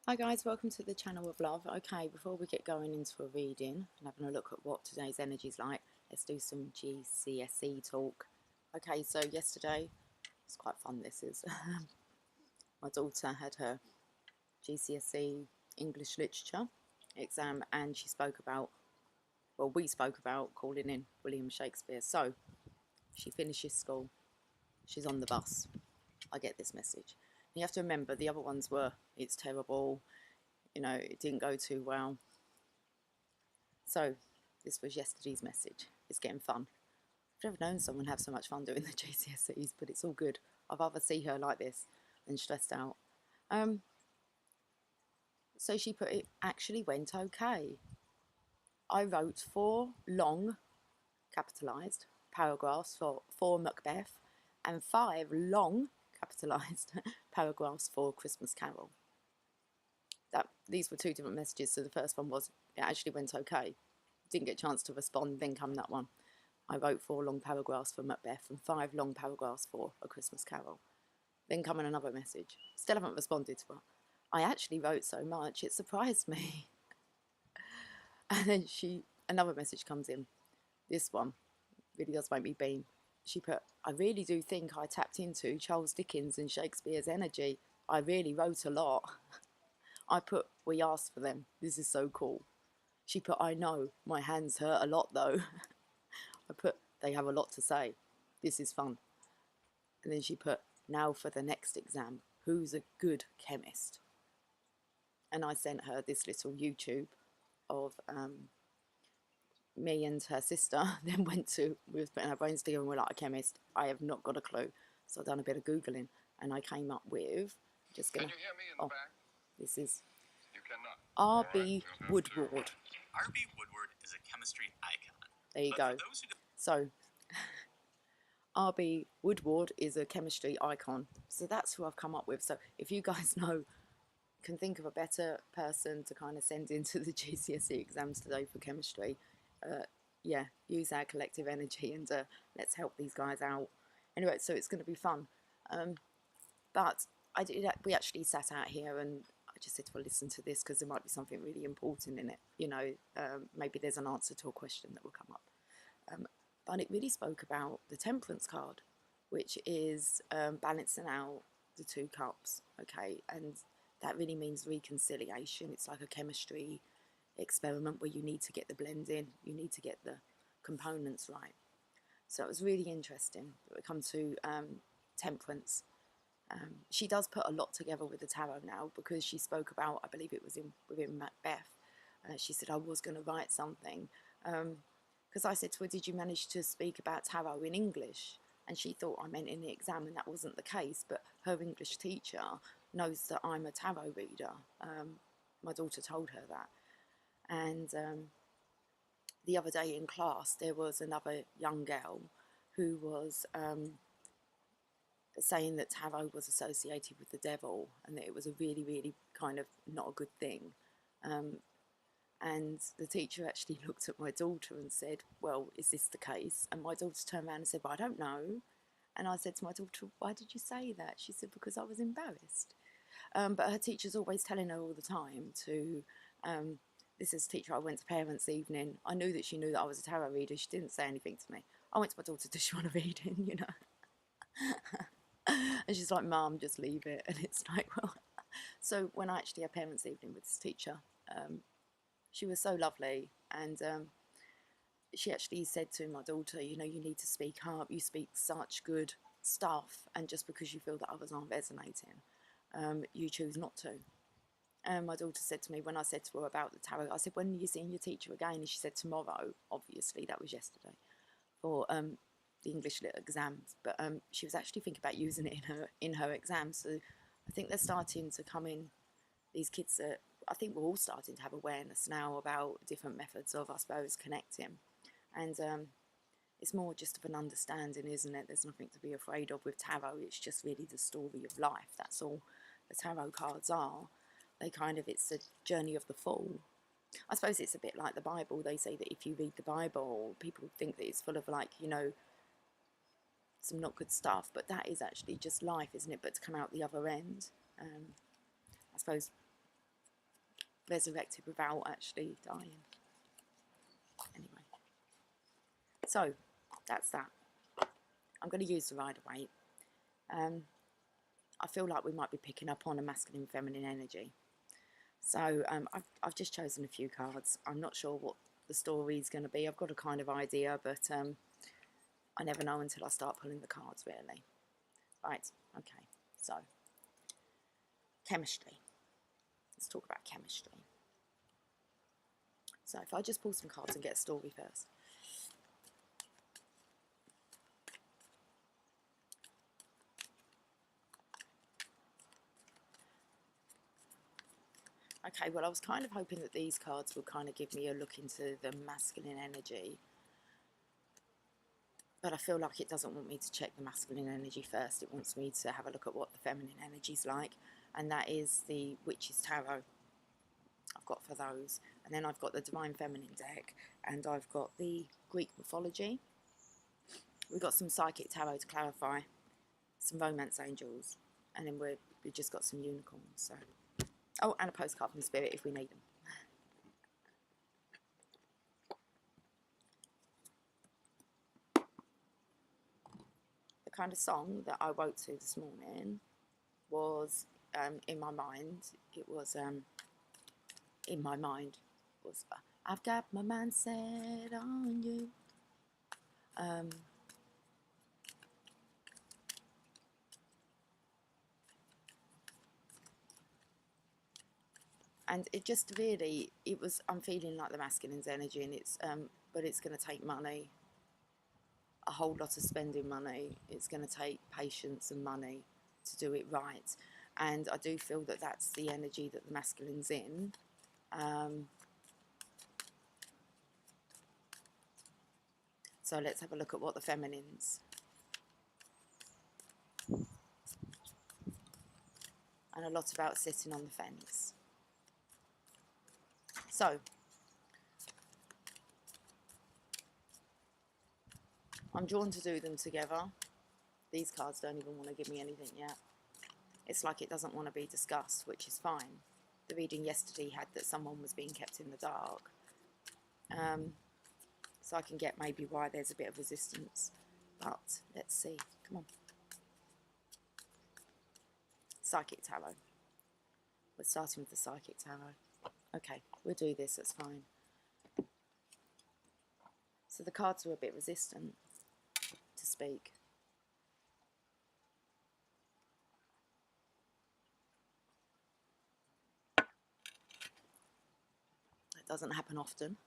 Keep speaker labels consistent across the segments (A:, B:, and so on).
A: Hi guys, welcome to the channel of love. Okay, before we get going into a reading and having a look at what today's energy is like, let's do some GCSE talk. Okay, so yesterday, it's quite fun this is, my daughter had her GCSE English Literature exam and she spoke about, well we spoke about calling in William Shakespeare. So, she finishes school, she's on the bus, I get this message. And you have to remember the other ones were, it's terrible, you know, it didn't go too well. So this was yesterday's message. It's getting fun. I've never known someone have so much fun doing the GCSEs, but it's all good. I'd rather see her like this than stressed out. So she put, it actually went okay. I wrote 4 long, capitalised, paragraphs for Macbeth and 5 long, capitalised, paragraphs for Christmas Carol. These were 2 different messages. So the first one was, it actually went okay. Didn't get a chance to respond, then come that one. I wrote 4 long paragraphs for Macbeth and 5 long paragraphs for A Christmas Carol. Then come in another message. Still haven't responded to her. I actually wrote so much, it surprised me. And then another message comes in. This one really does make me beam. She put, I really do think I tapped into Charles Dickens and Shakespeare's energy. I really wrote a lot. I put, we asked for them. This is so cool. She put, I know, my hands hurt a lot though. I put, they have a lot to say. This is fun. And then she put, now for the next exam, who's a good chemist? And I sent her this little YouTube of me and her sister. Then we were putting our brains together and we're like, a chemist. I have not got a clue. So I've done a bit of Googling and I came up with, just gonna,
B: can you hear me in the back?
A: This is
B: You cannot.
A: R.B. Woodward.
C: R.B. Woodward is a chemistry icon.
A: There you go. So R.B. Woodward is a chemistry icon. So that's who I've come up with. So if you guys can think of a better person to kind of send into the GCSE exams today for chemistry, yeah, use our collective energy and let's help these guys out. Anyway, so it's going to be fun. But we actually sat out here and I just said, well, listen to this because there might be something really important in it. You know, maybe there's an answer to a question that will come up. But it really spoke about the temperance card, which is balancing out the 2 cups, okay? And that really means reconciliation. It's like a chemistry experiment where you need to get the blend in, you need to get the components right. So it was really interesting that we come to temperance. She does put a lot together with the tarot now because she spoke about, I believe it was within Macbeth, she said I was going to write something. Because I said to her, did you manage to speak about tarot in English? And she thought I meant in the exam, and that wasn't the case. But her English teacher knows that I'm a tarot reader. My daughter told her that. And the other day in class, there was another young girl who was saying that tarot was associated with the devil and that it was a really, really kind of not a good thing. And the teacher actually looked at my daughter and said, well, is this the case? And my daughter turned around and said, well, I don't know. And I said to my daughter, why did you say that? She said, because I was embarrassed. But her teacher's always telling her all the time to, this is a teacher, I went to parents' evening. I knew that she knew that I was a tarot reader. She didn't say anything to me. I went to my daughter, does she want a reading, you know? And she's like, Mum, just leave it. And it's like, well, so when I actually had parents' evening with this teacher, she was so lovely, and she actually said to my daughter, you know, you need to speak up, you speak such good stuff, and just because you feel that others aren't resonating, you choose not to. And my daughter said to me, when I said to her about the tarot, I said, when are you seeing your teacher again? And she said, tomorrow. Obviously, that was yesterday, for the English Lit exams. But she was actually thinking about using it in her exams. So I think they're starting to come in, these kids are, I think we're all starting to have awareness now about different methods of, I suppose, connecting. And it's more just of an understanding, isn't it? There's nothing to be afraid of with tarot. It's just really the story of life. That's all the tarot cards are. They kind of, it's the journey of the fall. I suppose it's a bit like the Bible. They say that if you read the Bible, people think that it's full of, like, you know, some not good stuff. But that is actually just life, isn't it? But to come out the other end, I suppose resurrected without actually dying. Anyway, so that's that. I'm going to use the Rider-Waite. I feel like we might be picking up on a masculine feminine energy. So I've just chosen a few cards. I'm not sure what the story is going to be. I've got a kind of idea, but I never know until I start pulling the cards, really. Right, okay, so chemistry. Let's talk about chemistry. So if I just pull some cards and get a story first. Okay, well, I was kind of hoping that these cards would kind of give me a look into the masculine energy. But I feel like it doesn't want me to check the masculine energy first. It wants me to have a look at what the feminine energy's like. And that is the Witch's Tarot I've got for those. And then I've got the Divine Feminine deck. And I've got the Greek mythology. We've got some Psychic Tarot to clarify. Some Romance Angels. And then we've just got some unicorns. So. Oh, and a postcard from Spirit if we need them. The kind of song that I woke to this morning was, in my mind, it was, in my mind, was, I've got my mind set on you. And it just really, it was, I'm feeling like the masculine's energy, and it's, but it's going to take money, a whole lot of spending money. It's going to take patience and money to do it right. And I do feel that that's the energy that the masculine's in. So let's have a look at what the feminine's. And a lot about sitting on the fence. So, I'm drawn to do them together. These cards don't even want to give me anything yet. It's like it doesn't want to be discussed, which is fine. The reading yesterday had that someone was being kept in the dark. So I can get maybe why there's a bit of resistance. But let's see. Come on. Psychic Tarot. We're starting with the Psychic Tarot. Okay, we'll do this, that's fine. So the cards are a bit resistant to speak. That doesn't happen often.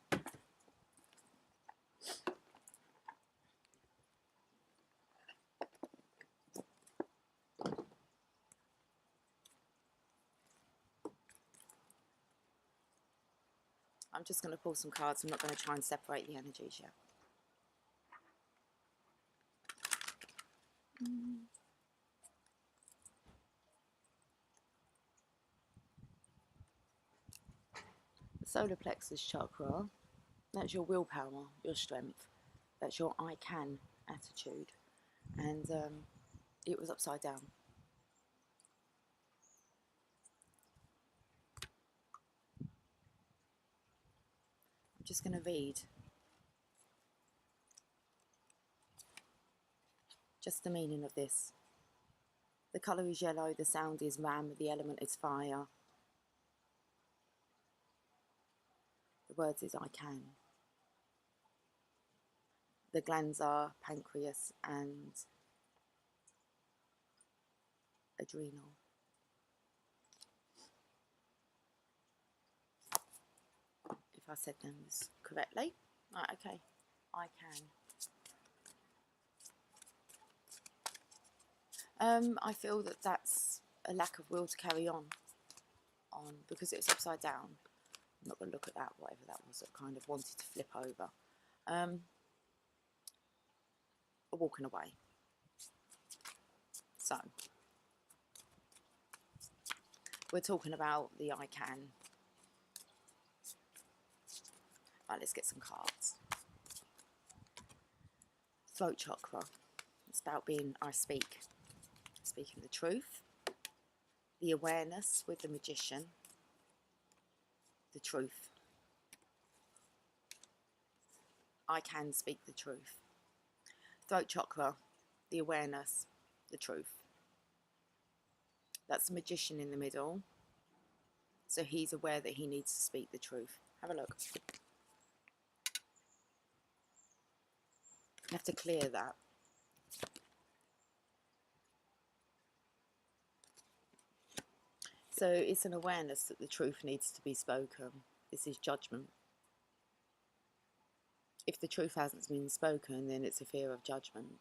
A: I'm just going to pull some cards. I'm not going to try and separate the energies yet. The solar plexus chakra, that's your willpower, your strength. That's your I can attitude. And it was upside down. I'm just going to read just the meaning of this. The colour is yellow, the sound is ram, the element is fire. The words is I can. The glands are pancreas and adrenal. If I said those correctly. Right, okay. I can. I feel that that's a lack of will to carry on because it's upside down. I'm not going to look at that, whatever that was that kind of wanted to flip over. Walking away. So, we're talking about the I can. Right, let's get some cards. Throat chakra. It's about being I speak. Speaking the truth. The awareness with the magician. the truth. I can speak the truth. Throat chakra, the awareness, the truth. That's the magician in the middle. So he's aware that he needs to speak the truth. Have a look. You have to clear that. So it's an awareness that the truth needs to be spoken. This is judgment. If the truth hasn't been spoken, then it's a fear of judgment.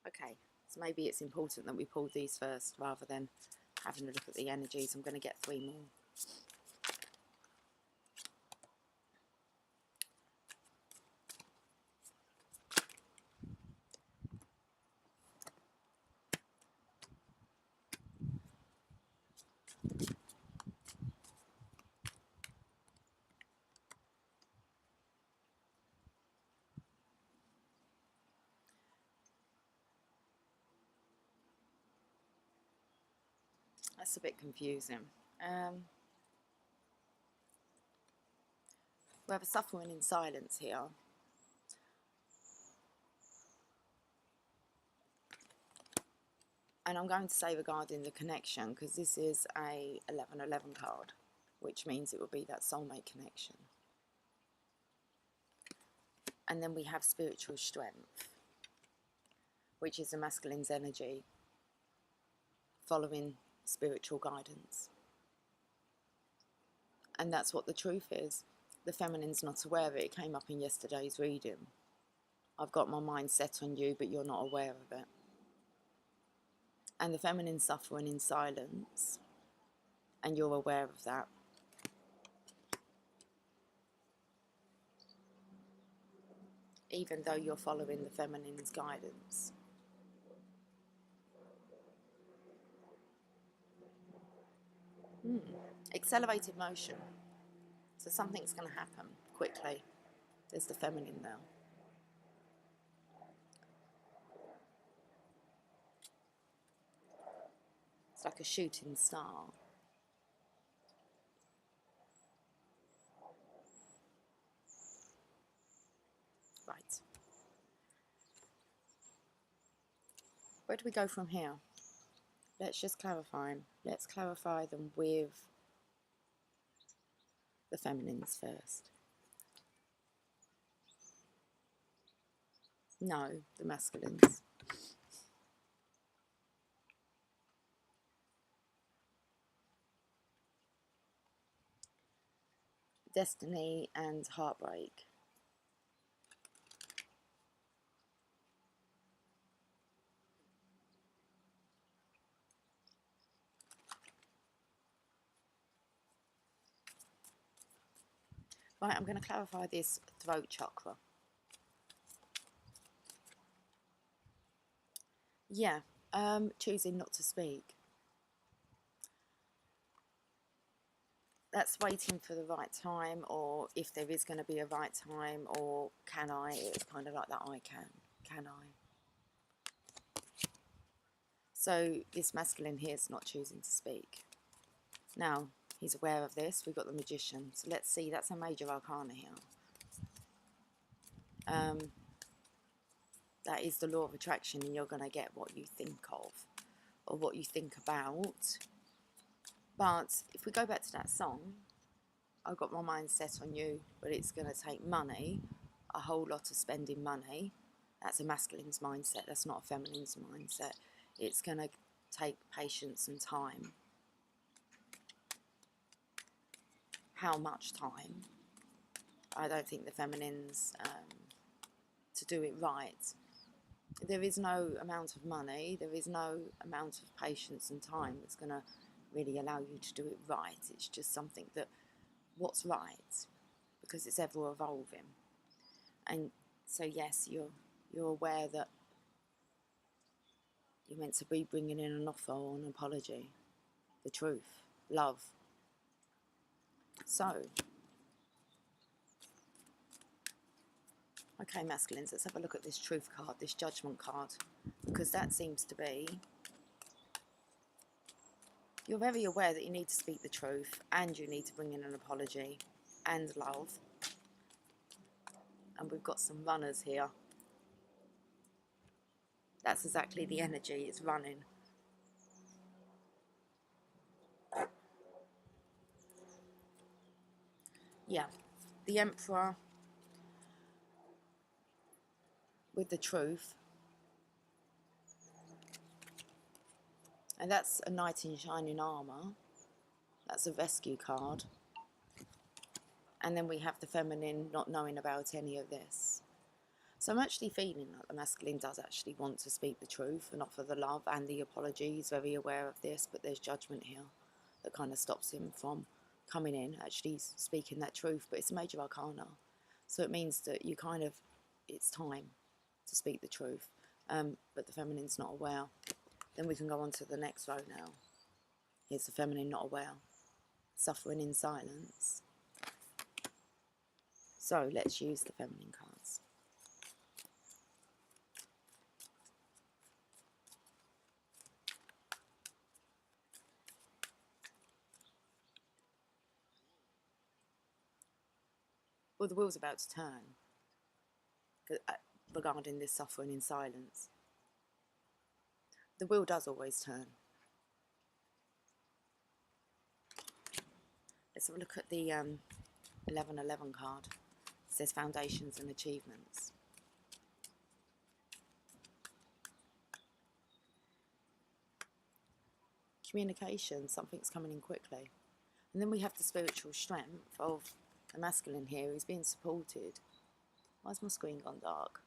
A: Okay, so maybe it's important that we pull these first rather than having a look at the energies. I'm going to get 3 more. That's a bit confusing. We have a suffering in silence here. And I'm going to say regarding the connection, because this is a 1111 card, which means it will be that soulmate connection. And then we have spiritual strength, which is the masculine's energy, following spiritual guidance. And that's what the truth is. The feminine's not aware of it. It came up in yesterday's reading. I've got my mind set on you, but you're not aware of it. And the feminine's suffering in silence, and you're aware of that. Even though you're following the feminine's guidance. Accelerated motion. So something's going to happen quickly. There's the feminine now. It's like a shooting star. Right. Where do we go from here? Let's just clarify. Let's clarify them with the feminines first. No, the masculines. Destiny and heartbreak. Right, I'm going to clarify this throat chakra. Yeah, choosing not to speak. That's waiting for the right time, or if there is going to be a right time, or can I? It's kind of like that I can I? So this masculine here is not choosing to speak. Now, he's aware of this. We've got the magician. So let's see, that's a major arcana here. That is the law of attraction, and you're going to get what you think of, or what you think about. But if we go back to that song, I've got my mind set on you, but it's going to take money, a whole lot of spending money. That's a masculine's mindset. That's not a feminine's mindset. It's going to take patience and time. How much time? I don't think the feminines, to do it right, there is no amount of money, there is no amount of patience and time that's going to really allow you to do it right. It's just something that, what's right, because it's ever evolving. And so yes, you're aware that you're meant to be bringing in an offer or an apology, the truth, love. So Okay, masculines, let's have a look at this truth card, this judgment card, because that seems to be, you're very aware that you need to speak the truth and you need to bring in an apology and love. And we've got some runners here. That's exactly the energy, it's running. Yeah, the Emperor with the truth. And that's a knight in shining armour. That's a rescue card. And then we have the feminine not knowing about any of this. So I'm actually feeling that the masculine does actually want to speak the truth and offer the love and the apology. He's very aware of this, but there's judgment here that kind of stops him from coming in, actually speaking that truth. But it's a major arcana. So it means that you kind of, it's time to speak the truth. But the feminine's not aware. Then we can go on to the next row now. Here's the feminine not aware. Suffering in silence. So let's use the feminine cards. Well, the wheel's about to turn regarding this suffering in silence. The wheel does always turn. Let's have a look at the 1111 card. It says foundations and achievements. Communication, something's coming in quickly. And then we have the spiritual strength of the masculine here who's being supported. Why's my screen gone dark?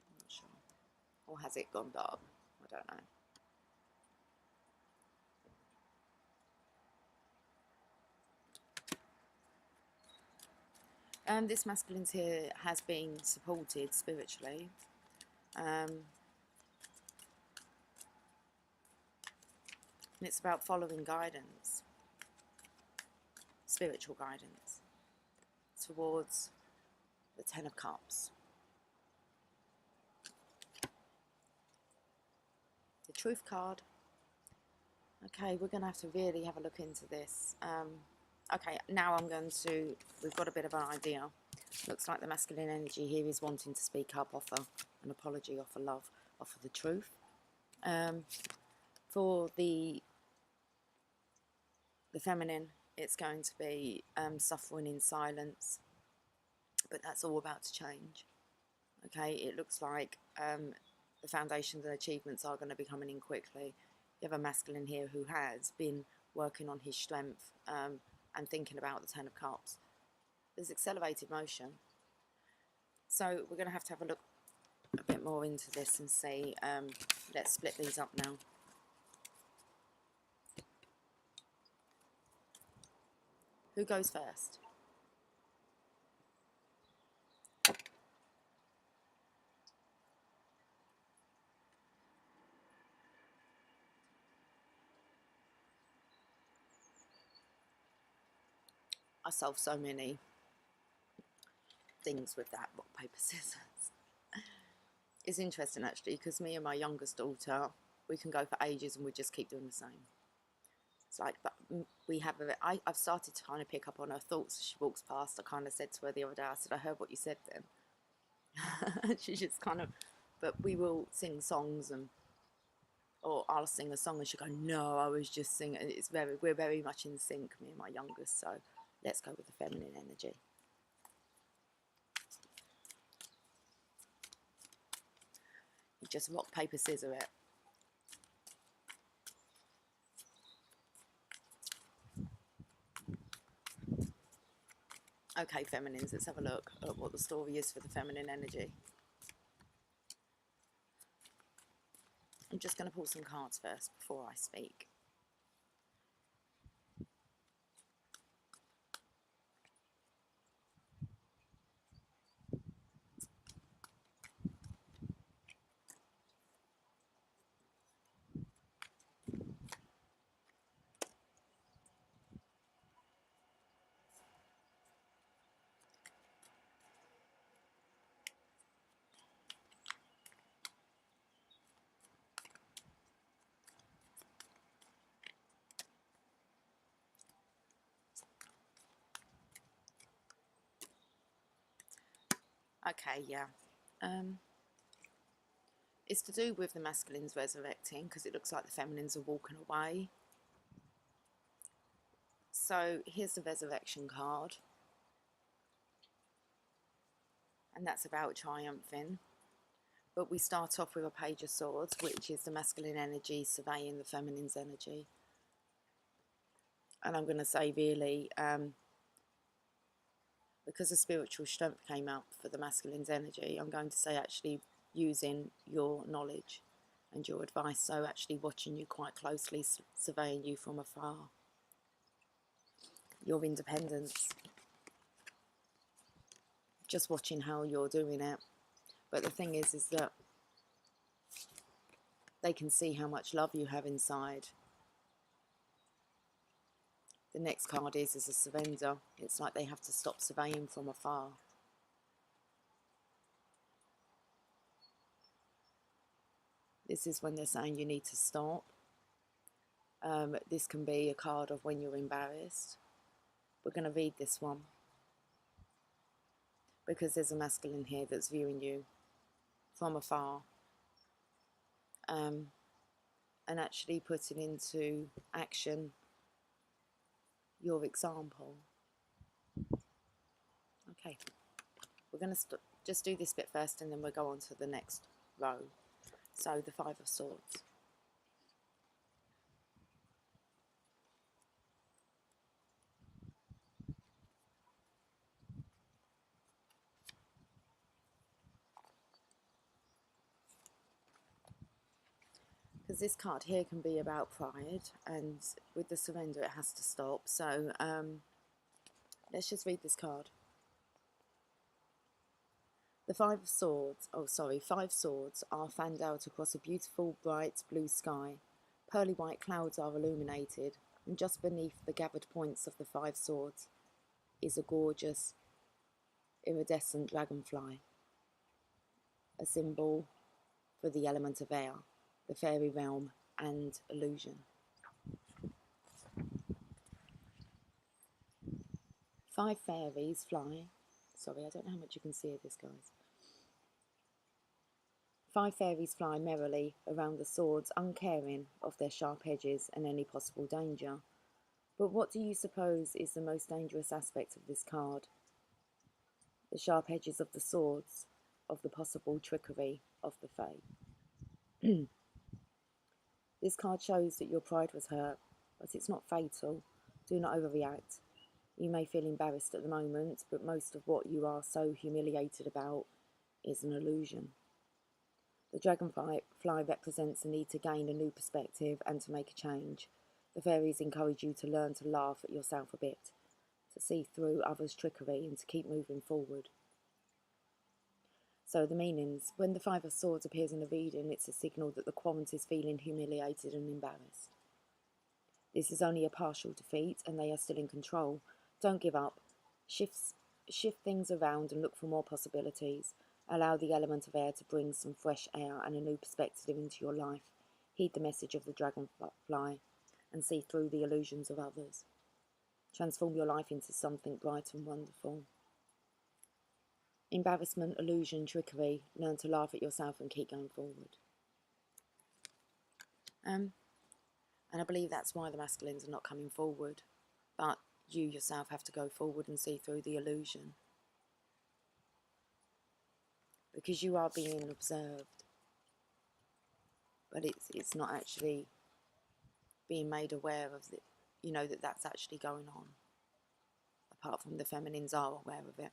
A: I'm not sure. Or has it gone dark? I don't know. This masculine's here has been supported spiritually. And it's about following guidance, spiritual guidance, towards the Ten of Cups. The Truth card. Okay, we're going to have to really have a look into this. Okay, now we've got a bit of an idea. Looks like the masculine energy here is wanting to speak up, offer an apology, offer love, offer the truth. For the feminine, it's going to be suffering in silence, but that's all about to change. Okay, it looks like the foundations and achievements are going to be coming in quickly. You have a masculine here who has been working on his strength and thinking about the Ten of Cups. There's accelerated motion. So we're going to have a look a bit more into this and see. Let's split these up now. Who goes first? I solved so many things with that rock, paper, scissors. It's interesting actually because me and my youngest daughter, we can go for ages and we just keep doing the same. It's like, but we have I've started to kind of pick up on her thoughts as she walks past. I kind of said to her the other day, I said, I heard what you said then. She just kind of, but we will sing songs or I'll sing a song and she'll go, no, I was just singing. We're very much in sync, me and my youngest, so let's go with the feminine energy. You just rock, paper, scissors it. Okay, feminines, let's have a look at what the story is for the feminine energy. I'm just going to pull some cards first before I speak. Okay, yeah. It's to do with the masculines resurrecting, because it looks like the feminines are walking away. So here's the resurrection card. And that's about triumphing. But we start off with a page of swords, which is the masculine energy surveying the feminine's energy. And I'm going to say really, because the spiritual strength came up for the masculine's energy, I'm going to say actually using your knowledge and your advice. So actually watching you quite closely, surveying you from afar. Your independence. Just watching how you're doing it. But the thing is that they can see how much love you have inside. The next card is a surrender. It's like they have to stop surveying from afar. This is when they're saying you need to stop. This can be a card of when you're embarrassed. We're going to read this one because there's a masculine here that's viewing you from afar, and actually putting into action your example. Okay, we're going to just do this bit first and then we'll go on to the next row. So the Five of Swords. Because this card here can be about pride, and with the surrender it has to stop. So let's just read this card. The Five Swords are fanned out across a beautiful bright blue sky. Pearly white clouds are illuminated, and just beneath the gathered points of the Five Swords is a gorgeous iridescent dragonfly, a symbol for the element of air, the fairy realm and illusion. Five fairies fly. Sorry, I don't know how much you can see of this, guys. Five fairies fly merrily around the swords, uncaring of their sharp edges and any possible danger. But what do you suppose is the most dangerous aspect of this card? The sharp edges of the swords, of the possible trickery of the fae. This card shows that your pride was hurt, but it's not fatal. Do not overreact. You may feel embarrassed at the moment, but most of what you are so humiliated about is an illusion. The dragonfly represents the need to gain a new perspective and to make a change. The fairies encourage you to learn to laugh at yourself a bit, to see through others' trickery and to keep moving forward. So the meanings. When the Five of Swords appears in a reading, it's a signal that the querent is feeling humiliated and embarrassed. This is only a partial defeat and they are still in control. Don't give up. Shift things around and look for more possibilities. Allow the element of air to bring some fresh air and a new perspective into your life. Heed the message of the dragonfly and see through the illusions of others. Transform your life into something bright and wonderful. Embarrassment, illusion, trickery. Learn to laugh at yourself and keep going forward. And I believe that's why the masculines are not coming forward. But you yourself have to go forward and see through the illusion. Because you are being observed. But it's not actually being made aware of it, you know, that's actually going on. Apart from the feminines are aware of it.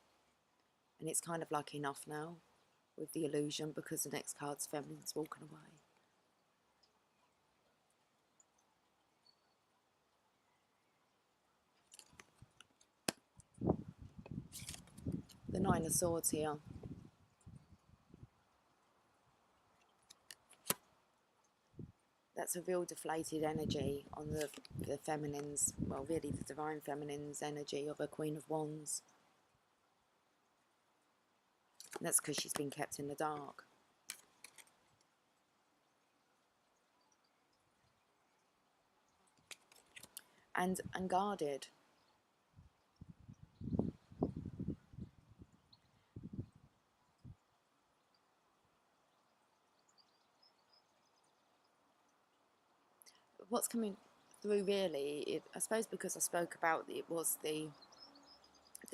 A: And it's kind of like enough now with the illusion, because the next card's feminines walking away. The Nine of Swords here. That's a real deflated energy on the feminines, well, really the divine feminine's energy of a Queen of Wands. And that's because she's been kept in the dark. And guarded. what's coming through really, I suppose because I spoke about it was the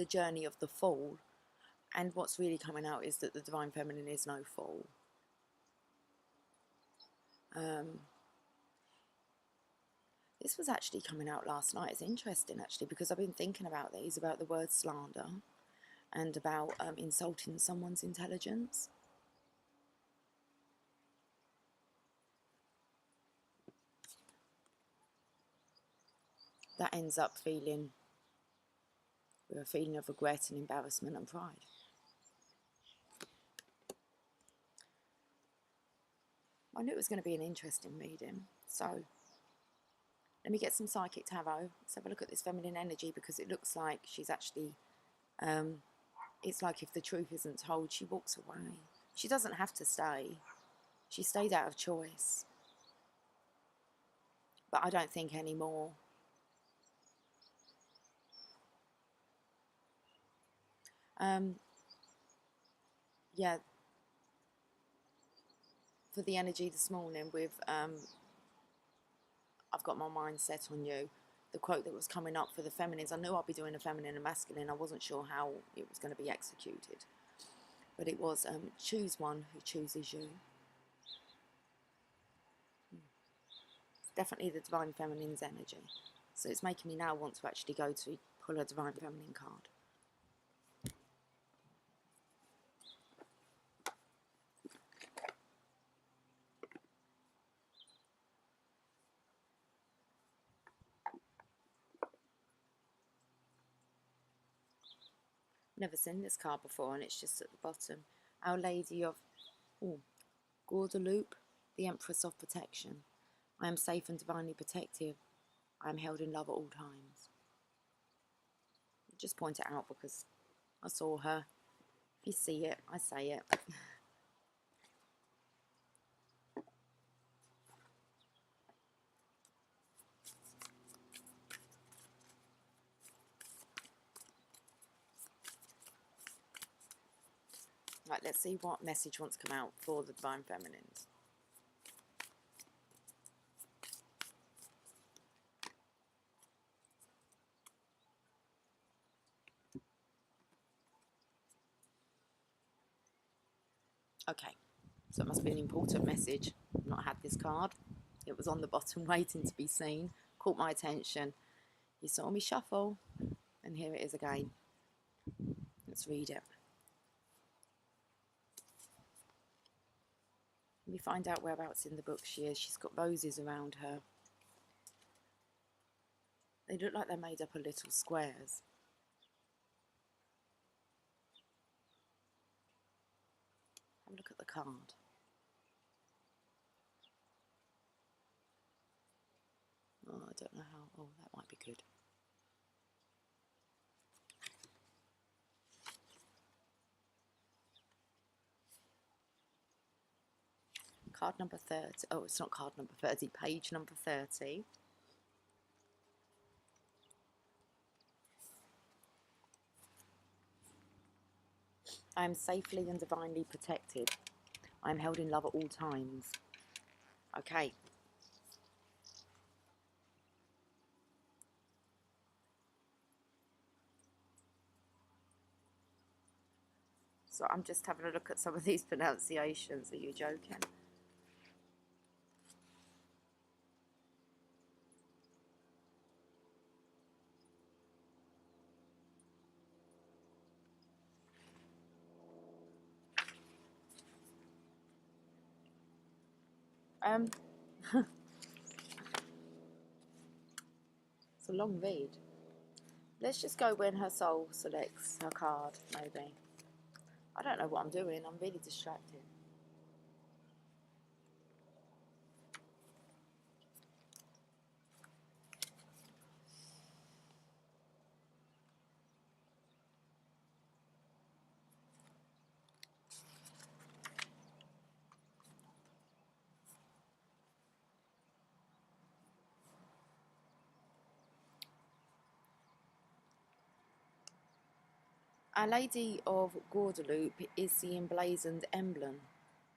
A: journey of the fall, and what's really coming out is that the Divine Feminine is no fall. This was actually coming out last night. It's interesting actually, because I've been thinking about these, about the word slander and about insulting someone's intelligence. That ends up feeling with a feeling of regret and embarrassment and pride. I knew it was going to be an interesting reading, so let me get some Psychic Tarot. Let's have a look at this feminine energy, because it looks like she's actually, it's like if the truth isn't told, she walks away. She doesn't have to stay. She stayed out of choice. But I don't think anymore. Yeah, for the energy this morning with I've got my mind set on you, the quote that was coming up for the feminines, I knew I'd be doing a feminine and masculine. I wasn't sure how it was going to be executed, but it was choose one who chooses you. Definitely the Divine Feminine's energy. So it's making me now want to actually go to pull a Divine Feminine card. Never seen this card before, and it's just at the bottom. Our Lady of Guadalupe, the Empress of Protection. I am safe and divinely protected. I am held in love at all times. Just point it out because I saw her. If you see it, I say it. Right, let's see what message wants to come out for the Divine Feminines. Okay, so it must be an important message. I've not had this card. It was on the bottom waiting to be seen. Caught my attention. You saw me shuffle, and here it is again. Let's read it. Let me find out whereabouts in the book she is. She's got roses around her. They look like they're made up of little squares. Have a look at the card. Oh, I don't know how. Oh, that might be good. Card number 30. Oh, it's not card number 30. Page number 30. I am safely and divinely protected. I am held in love at all times. Okay. So I'm just having a look at some of these pronunciations. Are you joking? It's a long read. Let's just go when her soul selects her card, maybe. I don't know what I'm doing. I'm really distracted. Our Lady of Guadalupe is the emblazoned emblem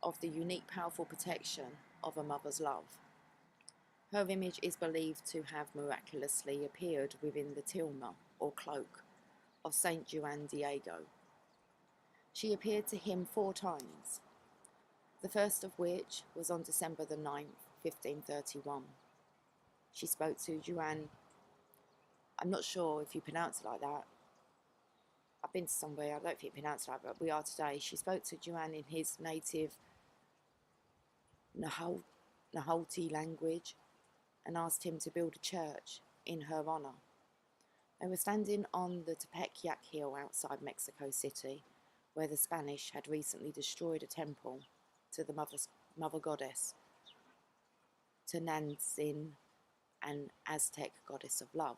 A: of the unique, powerful protection of a mother's love. Her image is believed to have miraculously appeared within the tilma, or cloak, of Saint Juan Diego. She appeared to him 4 times, the first of which was on December the 9th, 1531. She spoke to Juan. I'm not sure if you pronounce it like that. I've been to somewhere, I don't think you pronounce it like that, but we are today. She spoke to Juan in his native Nahuatl language and asked him to build a church in her honor. They were standing on the Tepeyac Hill outside Mexico City, where the Spanish had recently destroyed a temple to the mother goddess, Tenantzin, an Aztec goddess of love.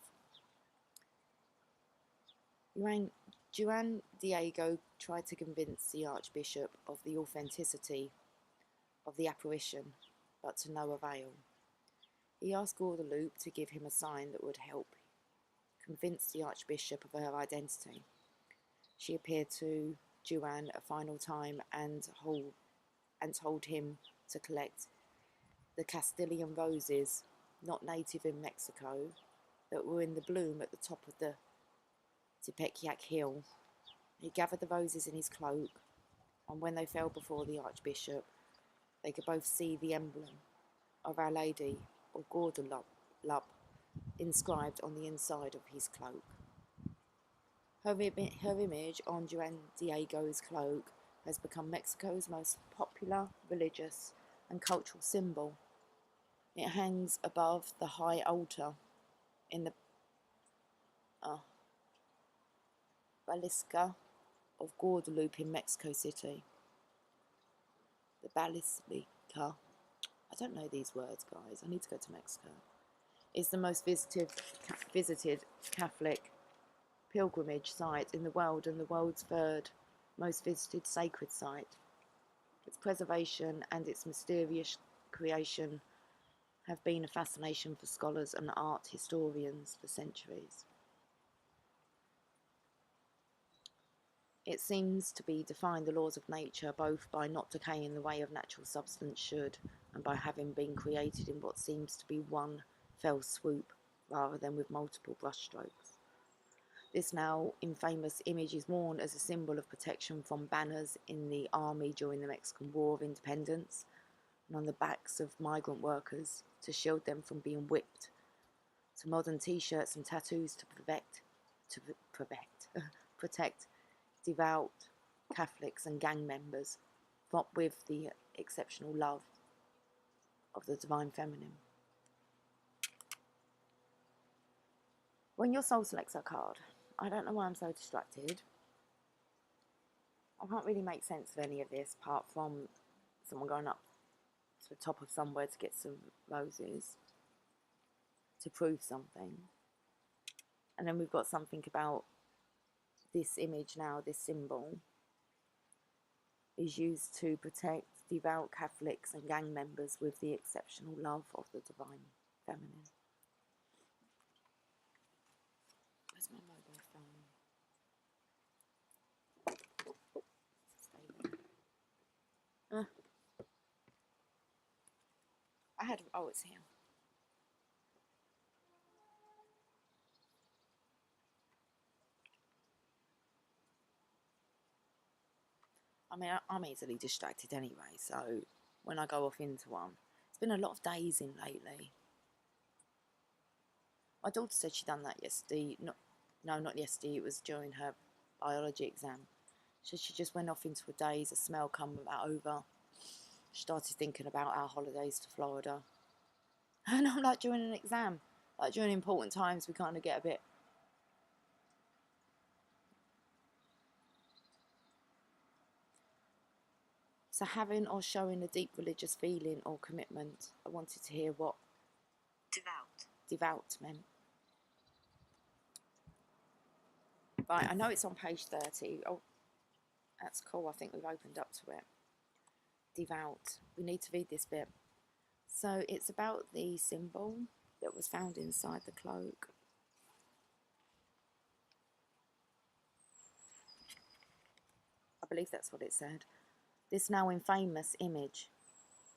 A: Juan Diego tried to convince the Archbishop of the authenticity of the apparition, but to no avail. He asked Guadalupe to give him a sign that would help convince the Archbishop of her identity. She appeared to Juan a final time and told him to collect the Castilian roses, not native in Mexico, that were in the bloom at the top of the Tepeyac Hill. He gathered the roses in his cloak, and when they fell before the Archbishop, they could both see the emblem of Our Lady of Guadalupe inscribed on the inside of his cloak. Her image on Juan Diego's cloak has become Mexico's most popular religious and cultural symbol. It hangs above the high altar in the Basilica of Guadalupe in Mexico City. The Basilica, I don't know these words, guys, I need to go to Mexico, is the most visited Catholic pilgrimage site in the world and the world's 3rd most visited sacred site. Its preservation and its mysterious creation have been a fascination for scholars and art historians for centuries. It seems to be defying the laws of nature both by not decaying the way of natural substance should and by having been created in what seems to be one fell swoop rather than with multiple brushstrokes. This now infamous image is worn as a symbol of protection from banners in the army during the Mexican War of Independence and on the backs of migrant workers to shield them from being whipped, to modern t-shirts and tattoos to protect devout Catholics and gang members with the exceptional love of the Divine Feminine. When your soul selects a card, I don't know why I'm so distracted. I can't really make sense of any of this apart from someone going up to the top of somewhere to get some roses to prove something. And then we've got something about this image now, this symbol is used to protect devout Catholics and gang members with the exceptional love of the Divine Feminine. Where's my mobile phone? Stay there. Oh, it's here. I mean, I'm easily distracted anyway, so when I go off into one, it's been a lot of dazing lately. My daughter said she done that yesterday. Not yesterday, it was during her biology exam. So she just went off into a daze, a smell come over. She started thinking about our holidays to Florida. And I'm like, during an exam, like during important times, we kind of get a bit... So having or showing a deep religious feeling or commitment. I wanted to hear what devout meant. Right, I know it's on page 30. Oh, that's cool. I think we've opened up to it. Devout. We need to read this bit. So it's about the symbol that was found inside the cloak. I believe that's what it said. This now infamous image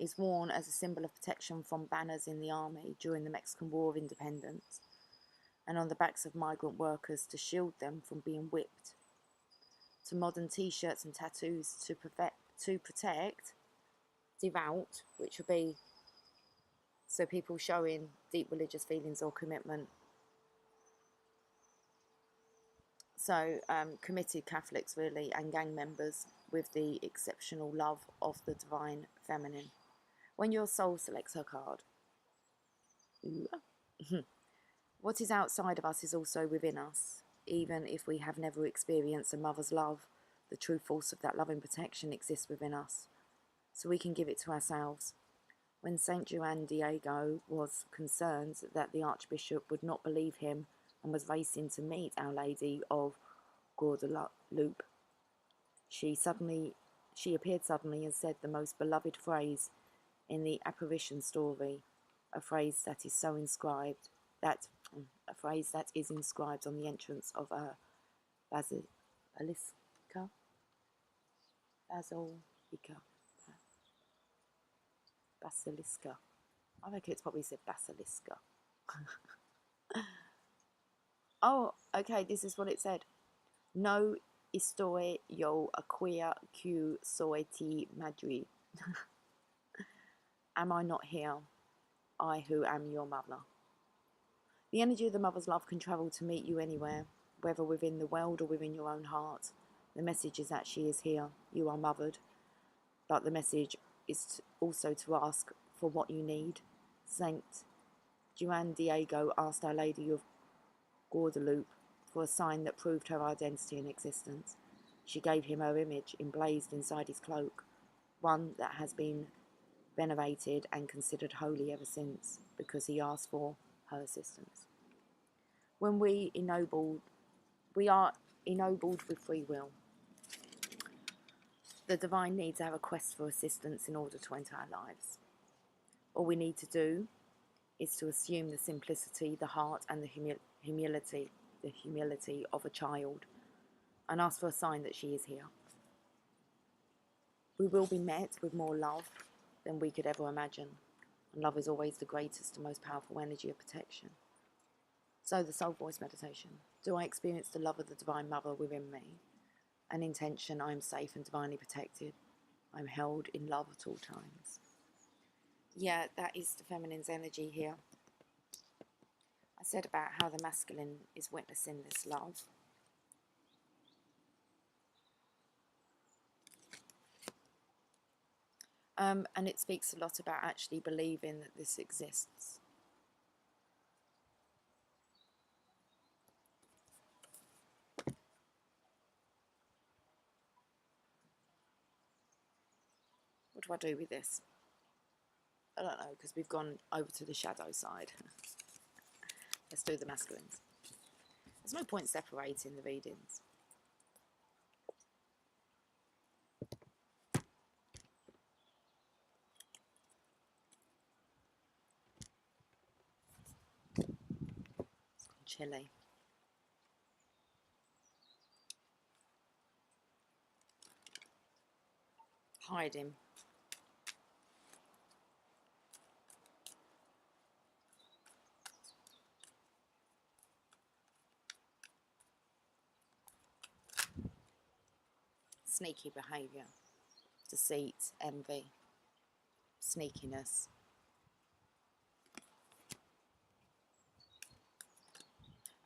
A: is worn as a symbol of protection from banners in the army during the Mexican War of Independence, and on the backs of migrant workers to shield them from being whipped, to modern t-shirts and tattoos to protect devout, which would be so people showing deep religious feelings or commitment. So committed Catholics really, and gang members with the exceptional love of the divine feminine. When your soul selects her card, what is outside of us is also within us. Even if we have never experienced a mother's love, the true force of that love and protection exists within us, so we can give it to ourselves. When St. Juan Diego was concerned that the Archbishop would not believe him and was racing to meet Our Lady of Guadalupe, she appeared suddenly and said the most beloved phrase in the apparition story, a phrase that is inscribed on the entrance of a basilica. I reckon it's probably said basilica. Oh, okay, this is what it said. No estoy yo aquia que soy ti madre. Am I not here, I who am your mother? The energy of the mother's love can travel to meet you anywhere, whether within the world or within your own heart. The message is that she is here, you are mothered, but the message is also to ask for what you need. Saint Juan Diego asked Our Lady of Guadalupe for a sign that proved her identity and existence. She gave him her image emblazoned inside his cloak, one that has been venerated and considered holy ever since, because he asked for her assistance. When we are ennobled with free will. The divine needs our request for assistance in order to enter our lives. All we need to do is to assume the simplicity, the heart, and the humility of a child, and ask for a sign that she is here. We will be met with more love than we could ever imagine, and love is always the greatest and most powerful energy of protection. So the soul voice meditation. Do I experience the love of the Divine Mother within me? An intention, I am safe and divinely protected. I am held in love at all times. Yeah, that is the feminine's energy here. I said about how the masculine is witnessing this love. And it speaks a lot about actually believing that this exists. What do I do with this? I don't know, because we've gone over to the shadow side. Let's do the masculines. There's no point separating the readings. It's gone chilly. Hide him. Sneaky behaviour, deceit, envy, sneakiness.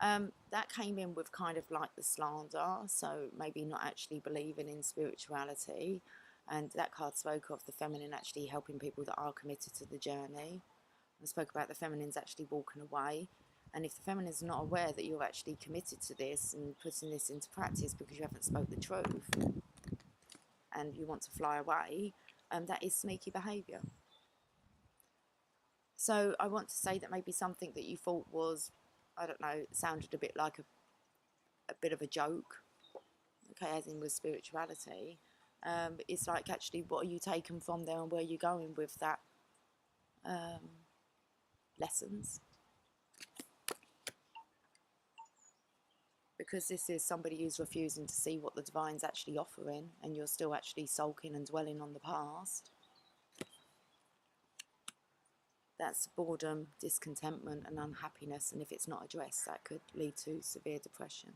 A: That came in with kind of like the slander, so maybe not actually believing in spirituality. And that card spoke of the feminine actually helping people that are committed to the journey. And spoke about the feminines actually walking away. And if the feminine's not aware that you're actually committed to this and putting this into practice because you haven't spoke the truth and you want to fly away, that is sneaky behaviour. So I want to say that maybe something that you thought was, I don't know, sounded a bit like a bit of a joke, okay, as in with spirituality, it's like actually what are you taking from there and where are you going with that lessons? Because this is somebody who's refusing to see what the divine's actually offering, and you're still actually sulking and dwelling on the past. That's boredom, discontentment, and unhappiness. And if it's not addressed, that could lead to severe depression.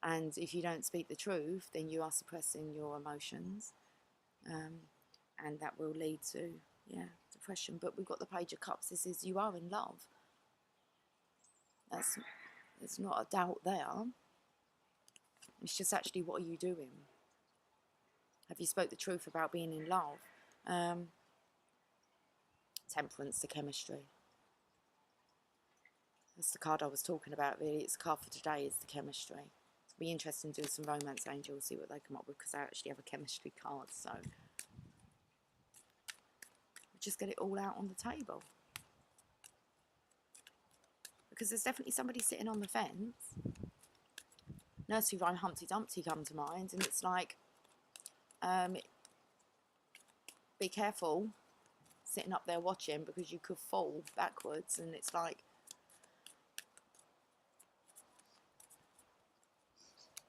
A: And if you don't speak the truth, then you are suppressing your emotions. And that will lead to, depression. But we've got the Page of Cups. This is, you are in love. There's not a doubt there. It's just actually, what are you doing? Have you spoke the truth about being in love? Temperance, the chemistry. That's the card I was talking about, really. It's the card for today, is the chemistry. It'll be interesting to do some romance angels, see what they come up with, because I actually have a chemistry card, so just get it all out on the table. Because there's definitely somebody sitting on the fence. Nursery rhyme Humpty Dumpty come to mind, and it's like, be careful sitting up there watching, because you could fall backwards, and it's like,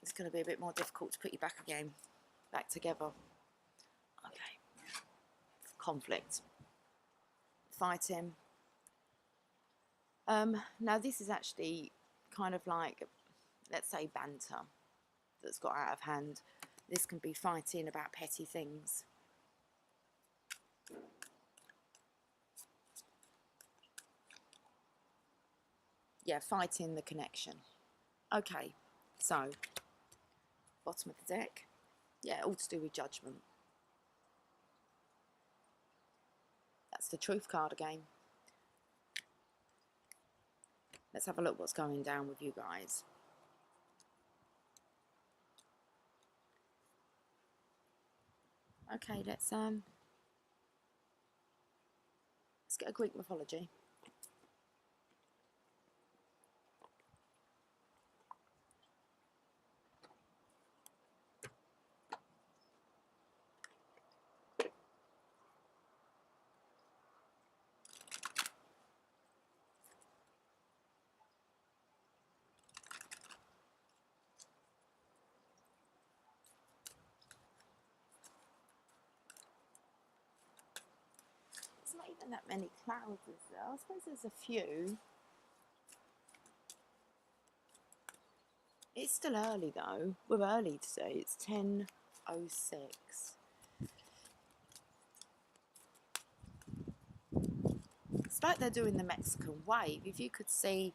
A: it's going to be a bit more difficult to put you back again, back together. Okay. Conflict. Fighting. Now this is actually kind of like, let's say, banter that's got out of hand. This can be fighting about petty things. Yeah, fighting the connection. Okay, so bottom of the deck. Yeah, all to do with judgment. That's the truth card again. Let's have a look what's going down with you guys. Okay, let's get a Greek mythology. There's not even that many clouds, is there? I suppose there's a few. It's still early though. We're early today. It's 10:06. It's like they're doing the Mexican wave. If you could see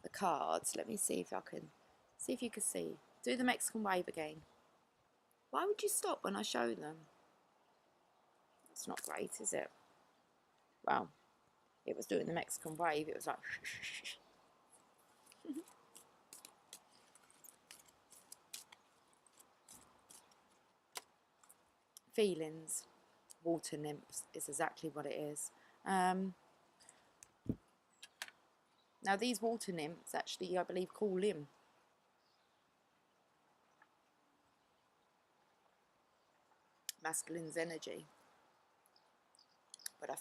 A: the cards, let me see if I can see if you can see. Do the Mexican wave again. Why would you stop when I show them? It's not great, is it? Well, it was doing the Mexican wave. It was like feelings. Water nymphs is exactly what it is. Now these water nymphs actually, I believe, call in. Masculine's energy. But I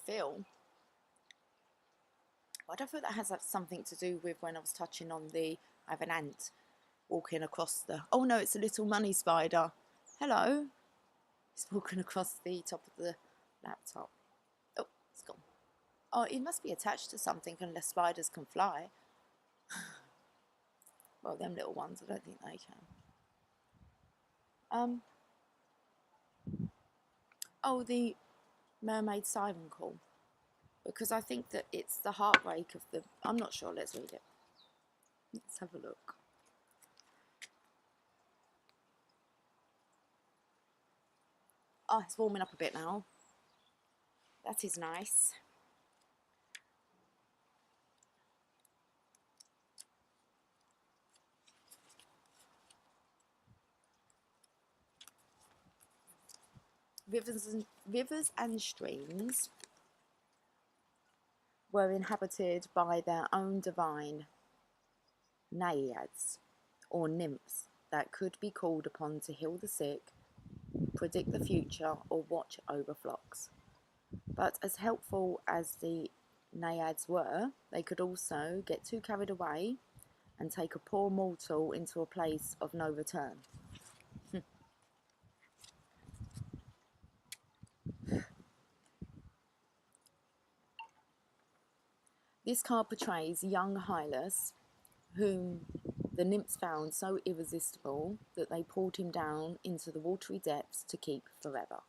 A: don't feel that has something to do with when I was touching on I have an ant walking across the, oh no, it's a little money spider. Hello. It's walking across the top of the laptop. Oh, it's gone. Oh, it must be attached to something unless spiders can fly. Well, them little ones, I don't think they can. Oh, the mermaid siren call. Because I think that it's the heartbreak of the, I'm not sure, let's read it. Let's have a look. Oh, it's warming up a bit now. That is nice. Rivers and streams were inhabited by their own divine naiads, or nymphs, that could be called upon to heal the sick, predict the future, or watch over flocks. But as helpful as the naiads were, they could also get too carried away and take a poor mortal into a place of no return. This card portrays young Hylas, whom the nymphs found so irresistible that they pulled him down into the watery depths to keep forever.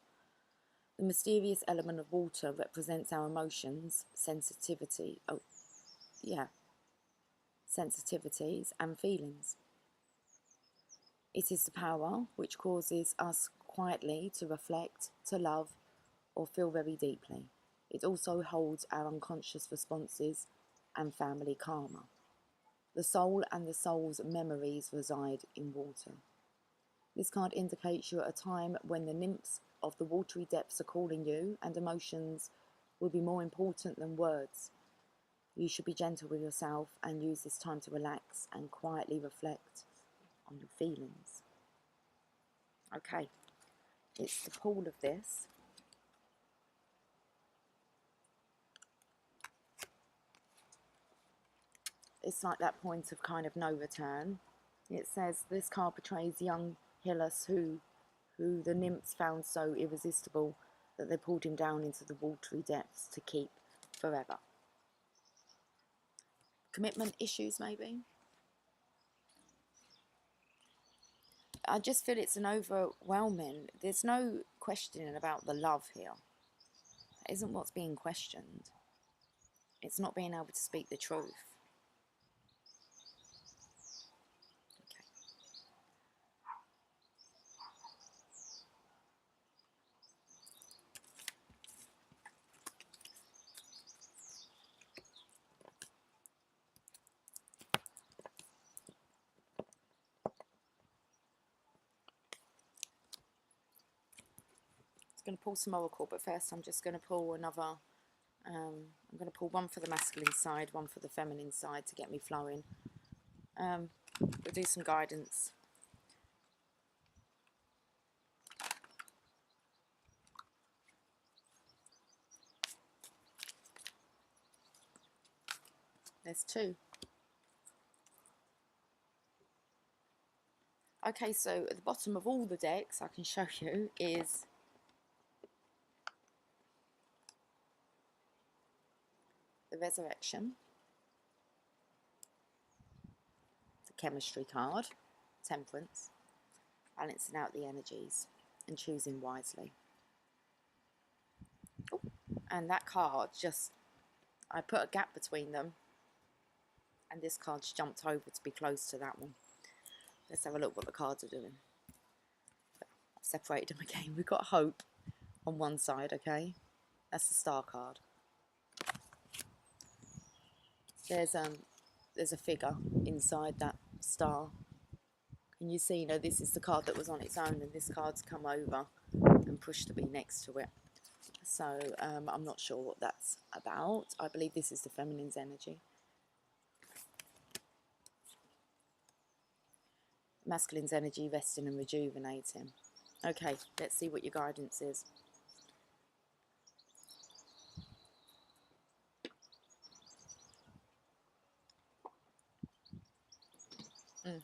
A: The mysterious element of water represents our emotions, sensitivities and feelings. It is the power which causes us quietly to reflect, to love, or feel very deeply. It also holds our unconscious responses and family karma. The soul and the soul's memories reside in water. This card indicates you at a time when the nymphs of the watery depths are calling you, and emotions will be more important than words. You should be gentle with yourself and use this time to relax and quietly reflect on your feelings. Okay, it's the pull of this. It's like that point of kind of no return. It says this card portrays young Hylas who the nymphs found so irresistible that they pulled him down into the watery depths to keep forever. Commitment issues, maybe? I just feel it's an overwhelming. There's no questioning about the love here. That isn't what's being questioned. It's not being able to speak the truth. Okay. Going to pull some oracle, but first I'm just going to pull another. I'm going to pull one for the masculine side, one for the feminine side to get me flowing. We'll do some guidance. There's two. Okay, so at the bottom of all the decks I can show you is the Resurrection, the Chemistry card, Temperance, balancing out the energies and choosing wisely. Oh, and that card just, I put a gap between them and this card's jumped over to be close to that one. Let's have a look what the cards are doing. I've separated them again. We've got Hope on one side, okay? That's the Star card. There's a figure inside that star. Can you see, this is the card that was on its own, and this card's come over and pushed to be next to it. So I'm not sure what that's about. I believe this is the feminine's energy. Masculine's energy, resting and rejuvenating. Okay, let's see what your guidance is.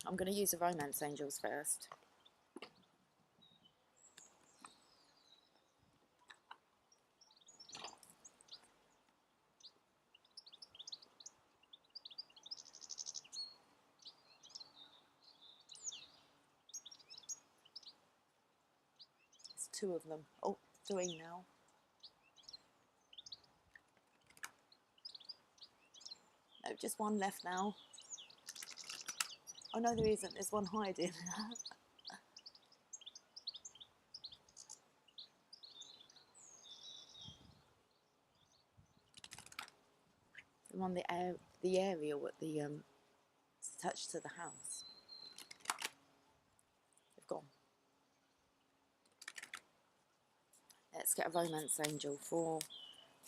A: I'm going to use the romance angels first. It's two of them. Oh, three now. No, just one left now. Oh no, there isn't. There's one hiding. The one, the area what the it's attached to the house. They've gone. Let's get a romance angel for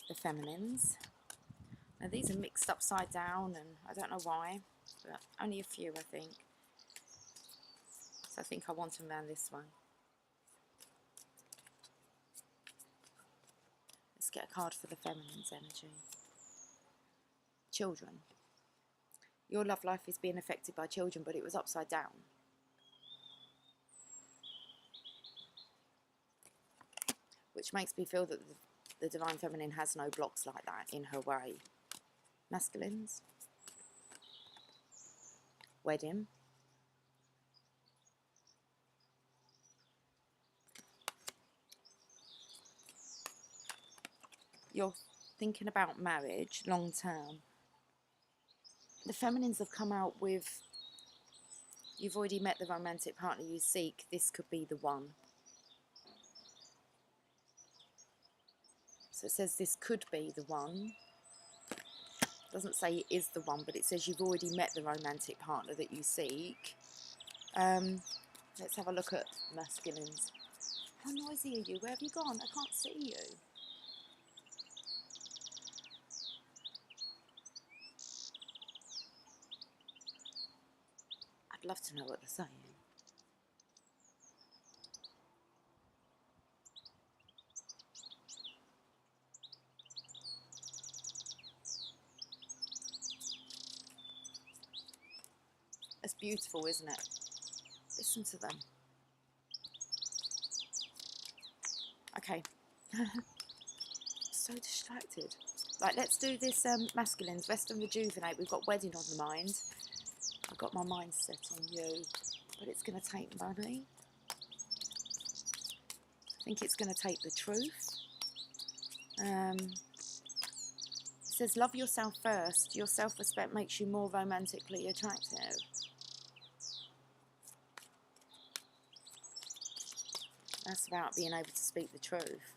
A: the feminines. Now these are mixed upside down, and I don't know why, but only a few I think. So I think I want them around this one. Let's get a card for the feminine's energy. Children. Your love life is being affected by children, but it was upside down. Which makes me feel that the Divine Feminine has no blocks like that in her way. masculines. Wedding. You're thinking about marriage long term. The feminines have come out with, you've already met the romantic partner you seek, this could be the one. So it says this could be the one. It doesn't say it is the one, but it says you've already met the romantic partner that you seek. Let's have a look at masculines. How noisy are you? Where have you gone? I can't see you. I'd love to know what they're saying. It's beautiful, isn't it? Listen to them. Okay. So distracted. Right, let's do this masculines. Rest and rejuvenate. We've got wedding on the mind. I've got my mind set on you, but it's going to take money. I think it's going to take the truth. It says love yourself first. Your self-respect makes you more romantically attractive. That's about being able to speak the truth.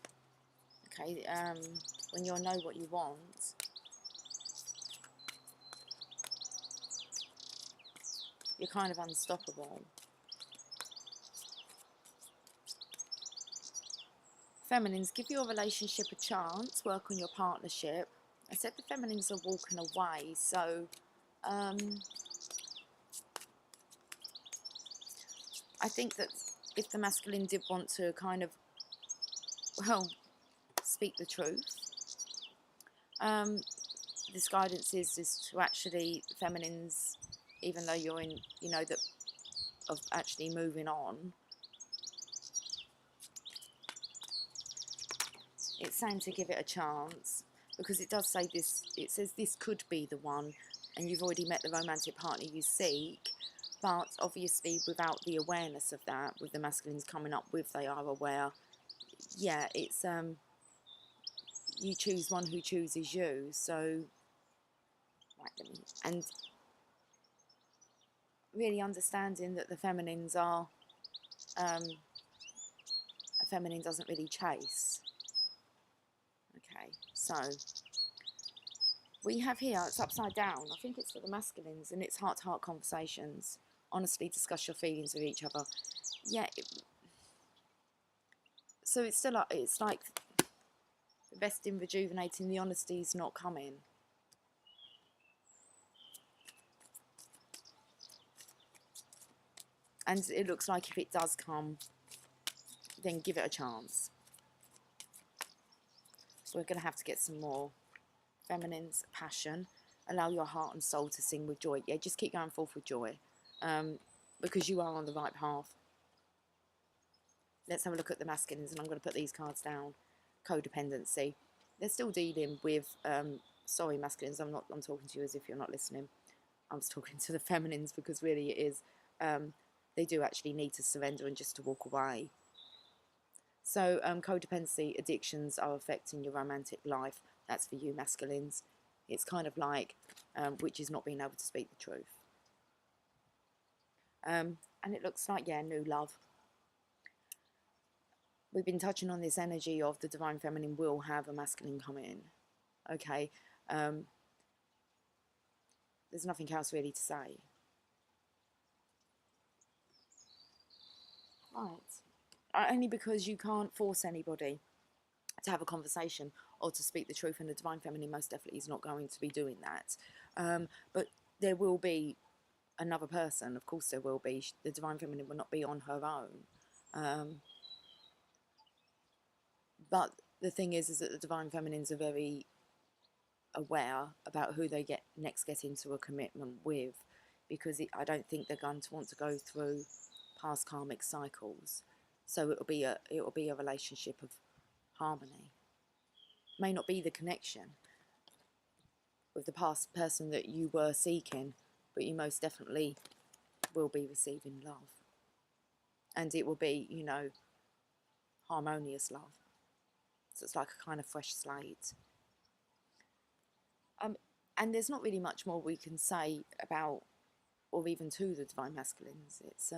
A: Okay, when you know what you want, you're kind of unstoppable. Feminines, give your relationship a chance, work on your partnership. I said the feminines are walking away, so I think that if the masculine did want to kind of, well, speak the truth, this guidance is to actually, feminines, even though you're in, you know, that of actually moving on, it's saying to give it a chance, because it does say this, it says this could be the one, and you've already met the romantic partner you seek, but obviously without the awareness of that, with the masculines coming up with they are aware, yeah, it's you choose one who chooses you. So right, and really understanding that the feminines are a feminine doesn't really chase. Okay, so we have here, it's upside down, I think it's for the masculines, and it's heart-to-heart conversations. Honestly discuss your feelings with each other. Yeah, so it's still, it's like resting, rejuvenating, the honesty's not coming. And it looks like if it does come, then give it a chance. So we're going to have to get some more. Feminine's passion. Allow your heart and soul to sing with joy. Yeah, just keep going forth with joy. Because you are on the right path. Let's have a look at the masculines, and I'm going to put these cards down. Codependency. They're still dealing with, sorry masculines, I'm talking to you as if you're not listening. I was talking to the feminines, because really it is, they do actually need to surrender and just to walk away. So codependency, addictions are affecting your romantic life. That's for you masculines. It's kind of like, which is not being able to speak the truth. And it looks like, yeah, new love. We've been touching on this energy of the divine feminine will have a masculine come in. Okay. There's nothing else really to say. Right. Only because you can't force anybody to have a conversation or to speak the truth, and the divine feminine most definitely is not going to be doing that. But there will be another person, of course there will be. The divine feminine will not be on her own. But the thing is that the divine feminines are very aware about who they get into a commitment with, because I don't think they're going to want to go through past karmic cycles. So it'll be a relationship of harmony. May not be the connection, with the past person that you were seeking, but you most definitely will be receiving love. And it will be, you know, harmonious love. So it's like a kind of fresh slate. And there's not really much more we can say about, or even to, the divine masculines. It's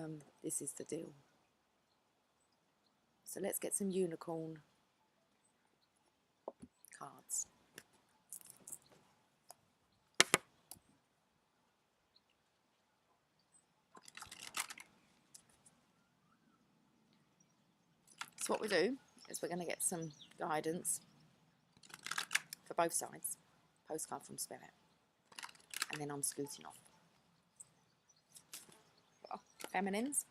A: this is the deal. So let's get some unicorn cards. So what we do is we're going to get some guidance for both sides. Postcard from Spirit. And then I'm scooting off. Well, feminines,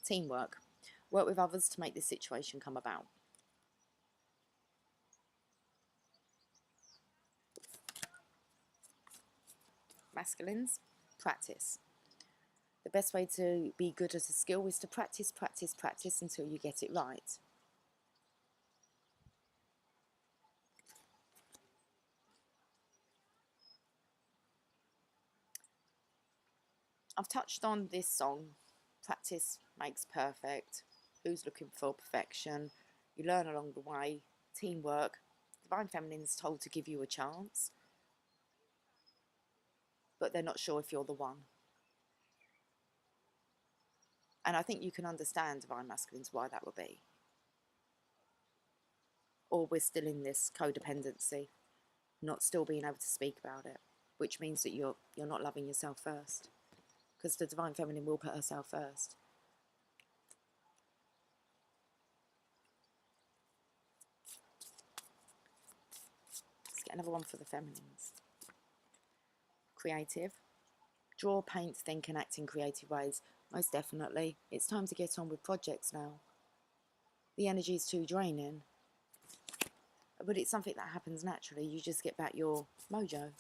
A: teamwork. Work with others to make this situation come about. Masculines, practice. The best way to be good at a skill is to practice, practice, practice until you get it right. I've touched on this song, practice makes perfect. Who's looking for perfection? You learn along the way. Teamwork. Divine Feminine's told to give you a chance, but they're not sure if you're the one. And I think you can understand Divine Masculines why that would be. Or we're still in this codependency, not still being able to speak about it, which means that you're not loving yourself first. Because the Divine Feminine will put herself first. Let's get another one for the feminines. Creative. Draw, paint, think and act in creative ways. Most definitely. It's time to get on with projects now. The energy is too draining. But it's something that happens naturally. You just get back your mojo.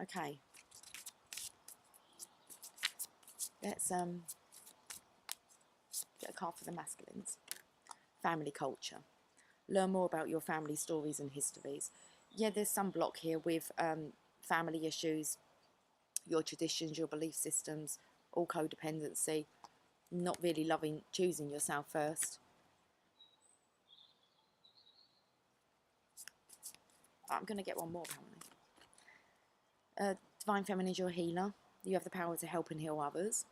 A: Okay. Let's get a card for the masculines. Family culture. Learn more about your family stories and histories. Yeah, there's some block here with family issues, your traditions, your belief systems, all codependency, not really choosing yourself first. I'm going to get one more apparently. Divine Feminine is your healer. You have the power to help and heal others.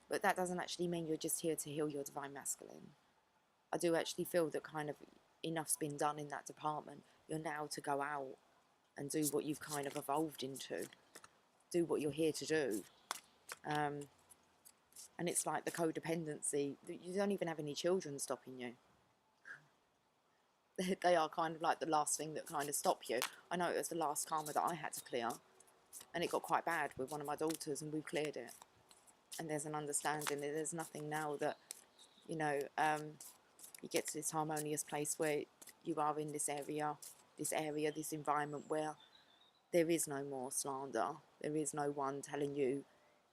A: But that doesn't actually mean you're just here to heal your Divine Masculine. I do actually feel that kind of enough's been done in that department. You're now to go out and do what you've kind of evolved into. Do what you're here to do. And it's like the codependency. You don't even have any children stopping you. They are kind of like the last thing that kind of stop you. I know it was the last karma that I had to clear. And it got quite bad with one of my daughters and we've cleared it. And there's an understanding. There's nothing now that, you know, you get to this harmonious place where you are in this area, this environment where there is no more slander. There is no one telling you,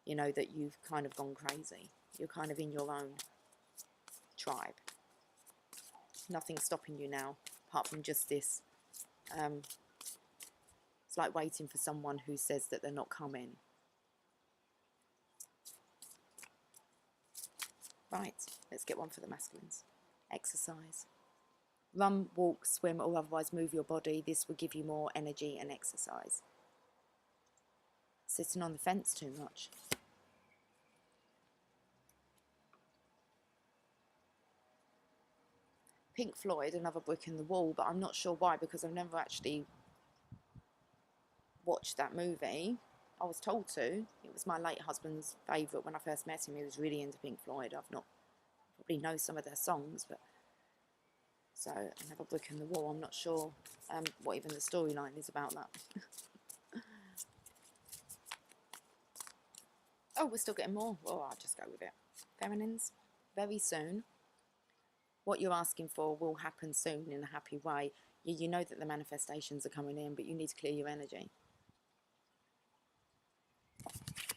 A: you know, that you've kind of gone crazy. You're kind of in your own tribe. Nothing's stopping you now, apart from just this. It's like waiting for someone who says that they're not coming. Right, let's get one for the masculines. Exercise. Run, walk, swim, or otherwise move your body. This will give you more energy and exercise. Sitting on the fence too much. Pink Floyd, another brick in the wall, but I'm not sure why, because I've never actually watched that movie. I was told to. It was my late husband's favourite when I first met him. He was really into Pink Floyd. Probably know some of their songs, but so another brick in the wall. I'm not sure what even the storyline is about that. Oh, we're still getting more. Well, I'll just go with it. Feminines, very soon. What you're asking for will happen soon in a happy way. You know that the manifestations are coming in, but you need to clear your energy.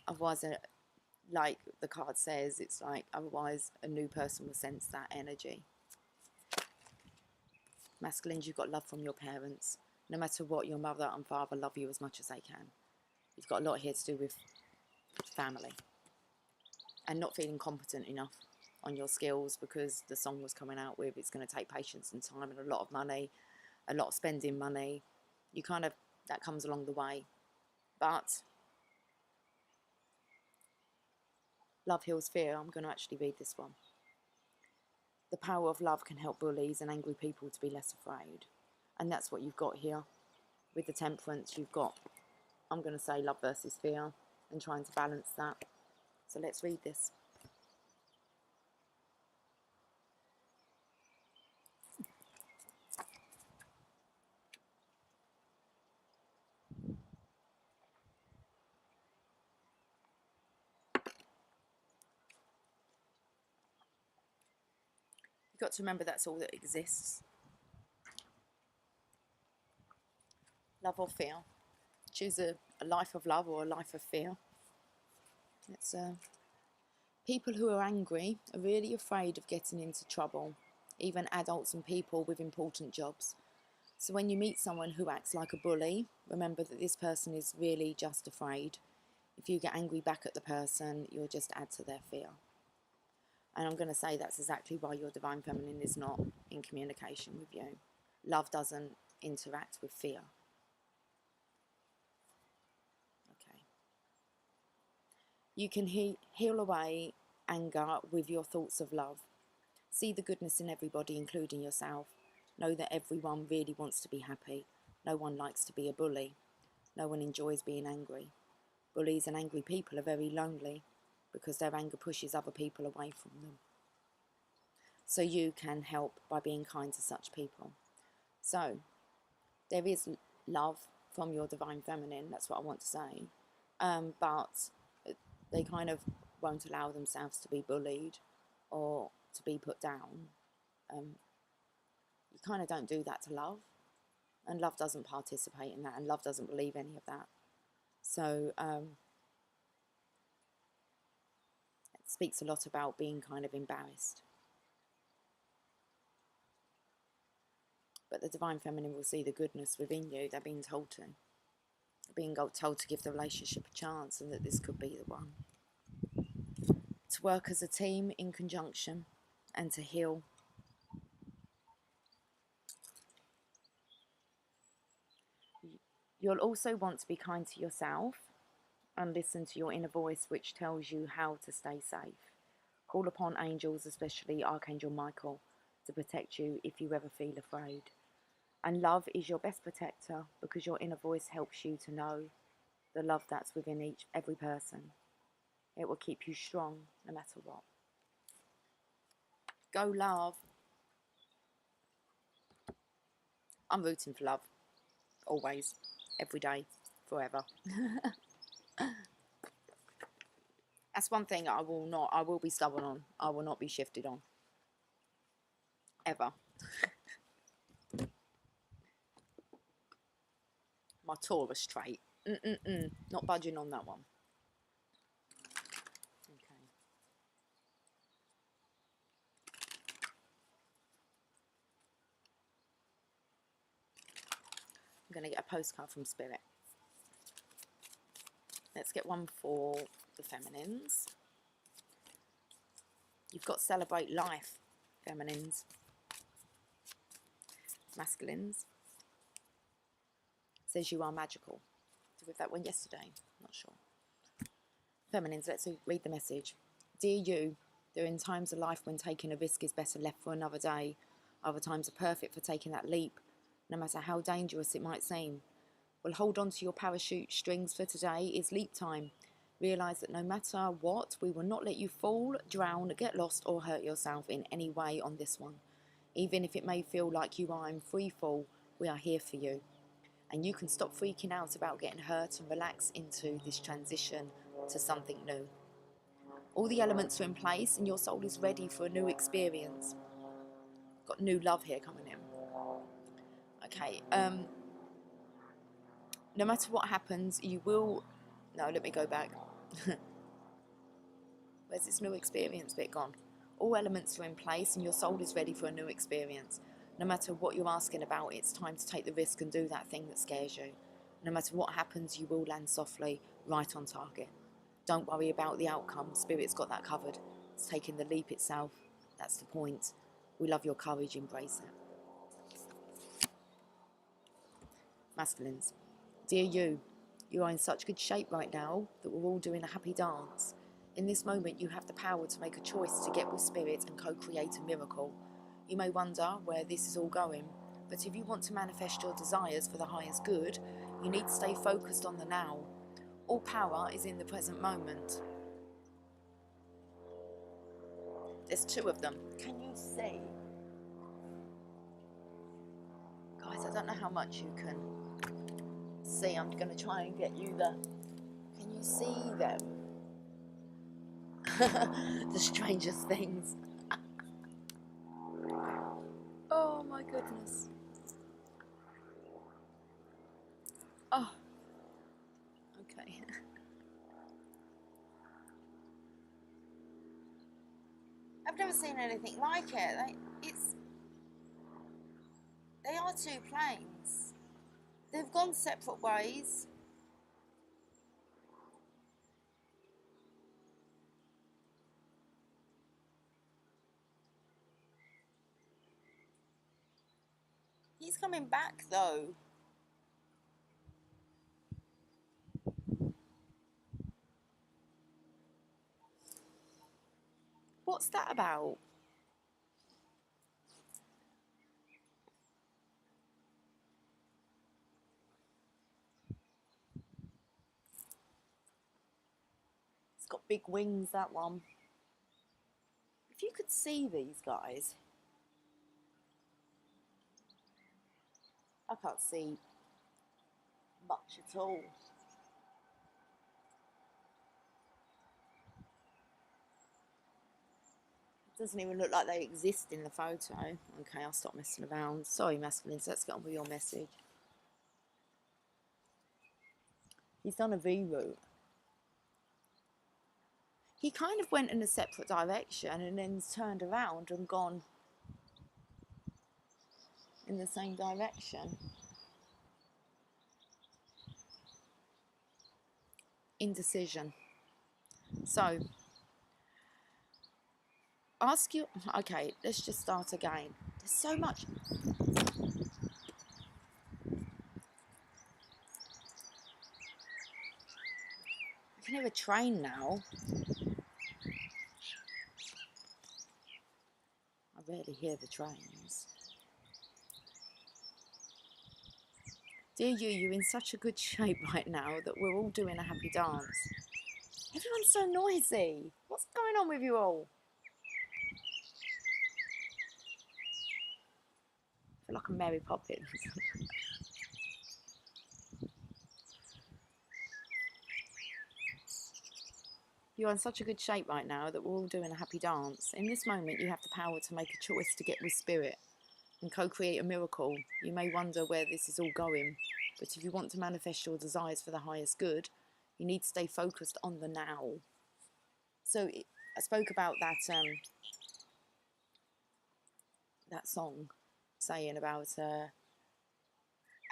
A: Otherwise, like the card says, it's like otherwise a new person will sense that energy. Masculines, you've got love from your parents. No matter what, your mother and father love you as much as they can. You've got a lot here to do with family. And not feeling competent enough on your skills, because the song was coming out with it's going to take patience and time and a lot of money, a lot of spending money. You kind of, that comes along the way. But love heals fear. I'm going to actually read this one. The power of love can help bullies and angry people to be less afraid. And that's what you've got here. With the Temperance, you've got, I'm going to say, love versus fear, and trying to balance that. So let's read this. You've got to remember that's all that exists. Love or fear. Choose a life of love or a life of fear. It's people who are angry are really afraid of getting into trouble, even adults and people with important jobs. So when you meet someone who acts like a bully, remember that this person is really just afraid. If you get angry back at the person, you'll just add to their fear. And I'm going to say that's exactly why your Divine Feminine is not in communication with you. Love doesn't interact with fear. Okay. You can heal away anger with your thoughts of love. See the goodness in everybody, including yourself. Know that everyone really wants to be happy. No one likes to be a bully. No one enjoys being angry. Bullies and angry people are very lonely because their anger pushes other people away from them. So you can help by being kind to such people. So there is love from your Divine Feminine, that's what I want to say. But they kind of won't allow themselves to be bullied or to be put down. You kind of don't do that to love. And love doesn't participate in that, and love doesn't believe any of that. So it speaks a lot about being kind of embarrassed. But the Divine Feminine will see the goodness within you. They're being told to. They're being told to give the relationship a chance, and that this could be the one. To work as a team in conjunction and to heal. You'll also want to be kind to yourself and listen to your inner voice, which tells you how to stay safe. Call upon angels, especially Archangel Michael, to protect you if you ever feel afraid. And love is your best protector, because your inner voice helps you to know the love that's within every person. It will keep you strong no matter what. Go love. I'm rooting for love. Always. Every day. Forever. That's one thing I will be stubborn on. I will not be shifted on. Ever. My Taurus trait. Not budging on that one. Okay. I'm going to get a postcard from Spirit. Let's get one for the feminines. You've got celebrate life, feminines. Masculines. Says you are magical. Did we have that one yesterday? Not sure. Feminines, let's read the message. Dear you, there are in times of life when taking a risk is better left for another day. Other times are perfect for taking that leap, no matter how dangerous it might seem. Well, hold on to your parachute strings, for today is leap time. Realise that no matter what, we will not let you fall, drown, get lost or hurt yourself in any way on this one. Even if it may feel like you are in free fall, we are here for you. And you can stop freaking out about getting hurt and relax into this transition to something new. All the elements are in place and your soul is ready for a new experience. Got new love here coming in. Okay, no matter what happens, you will... No, let me go back. Where's this new experience bit gone? All elements are in place and your soul is ready for a new experience. No matter what you're asking about, it's time to take the risk and do that thing that scares you. No matter what happens, you will land softly, right on target. Don't worry about the outcome. Spirit's got that covered. It's taking the leap itself. That's the point. We love your courage. Embrace it. Masculines. Dear you are in such good shape right now that we're all doing a happy dance. In this moment, you have the power to make a choice to get with spirit and co-create a miracle. You may wonder where this is all going, but if you want to manifest your desires for the highest good, you need to stay focused on the now. All power is in the present moment. There's two of them. Can you see? Guys, I don't know how much you can see. I'm going to try and get you the... Can you see them? The strangest things. Oh my goodness. Oh. Okay. I've never seen anything like it. They are two planes. They've gone separate ways. He's coming back though. What's that about? It's got big wings, that one. If you could see these guys. I can't see much at all. It doesn't even look like they exist in the photo. Okay, I'll stop messing around. Sorry, masculines, let's get on with your message. He's done a V-route. He kind of went in a separate direction and then turned around and gone in the same direction. Indecision. So, ask you... Okay, let's just start again. There's so much... I can hear a train now. I rarely hear the trains. Dear you're in such a good shape right now that we're all doing a happy dance. Everyone's so noisy. What's going on with you all? I feel like I'm Mary Poppins. You're in such a good shape right now that we're all doing a happy dance. In this moment, you have the power to make a choice to get with spirit and co-create a miracle. You may wonder where this is all going, but if you want to manifest your desires for the highest good, you need to stay focused on the now. So I spoke about that song saying about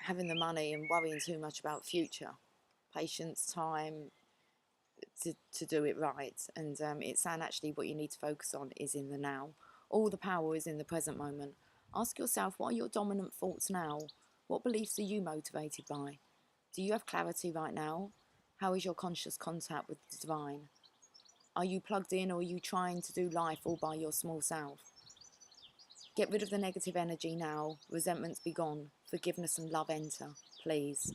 A: having the money and worrying too much about future. Patience, time to do it right. And it's saying actually what you need to focus on is in the now. All the power is in the present moment. Ask yourself, what are your dominant thoughts now? What beliefs are you motivated by? Do you have clarity right now? How is your conscious contact with the divine? Are you plugged in, or are you trying to do life all by your small self? Get rid of the negative energy now. Resentments be gone. Forgiveness and love enter, please.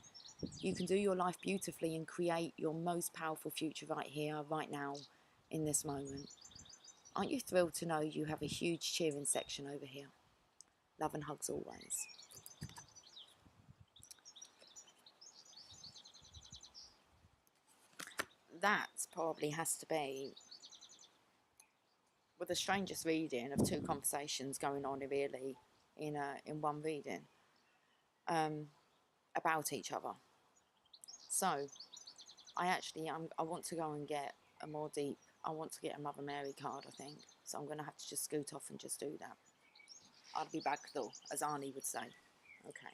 A: You can do your life beautifully and create your most powerful future right here, right now, in this moment. Aren't you thrilled to know you have a huge cheering section over here? Love and hugs always. That probably has to be with the strangest reading of two conversations going on really in one reading about each other. So I want to go and get a more deep, I want to get a Mother Mary card, I think. So I'm going to have to just scoot off and just do that. I'll be back though, as Arnie would say. Okay.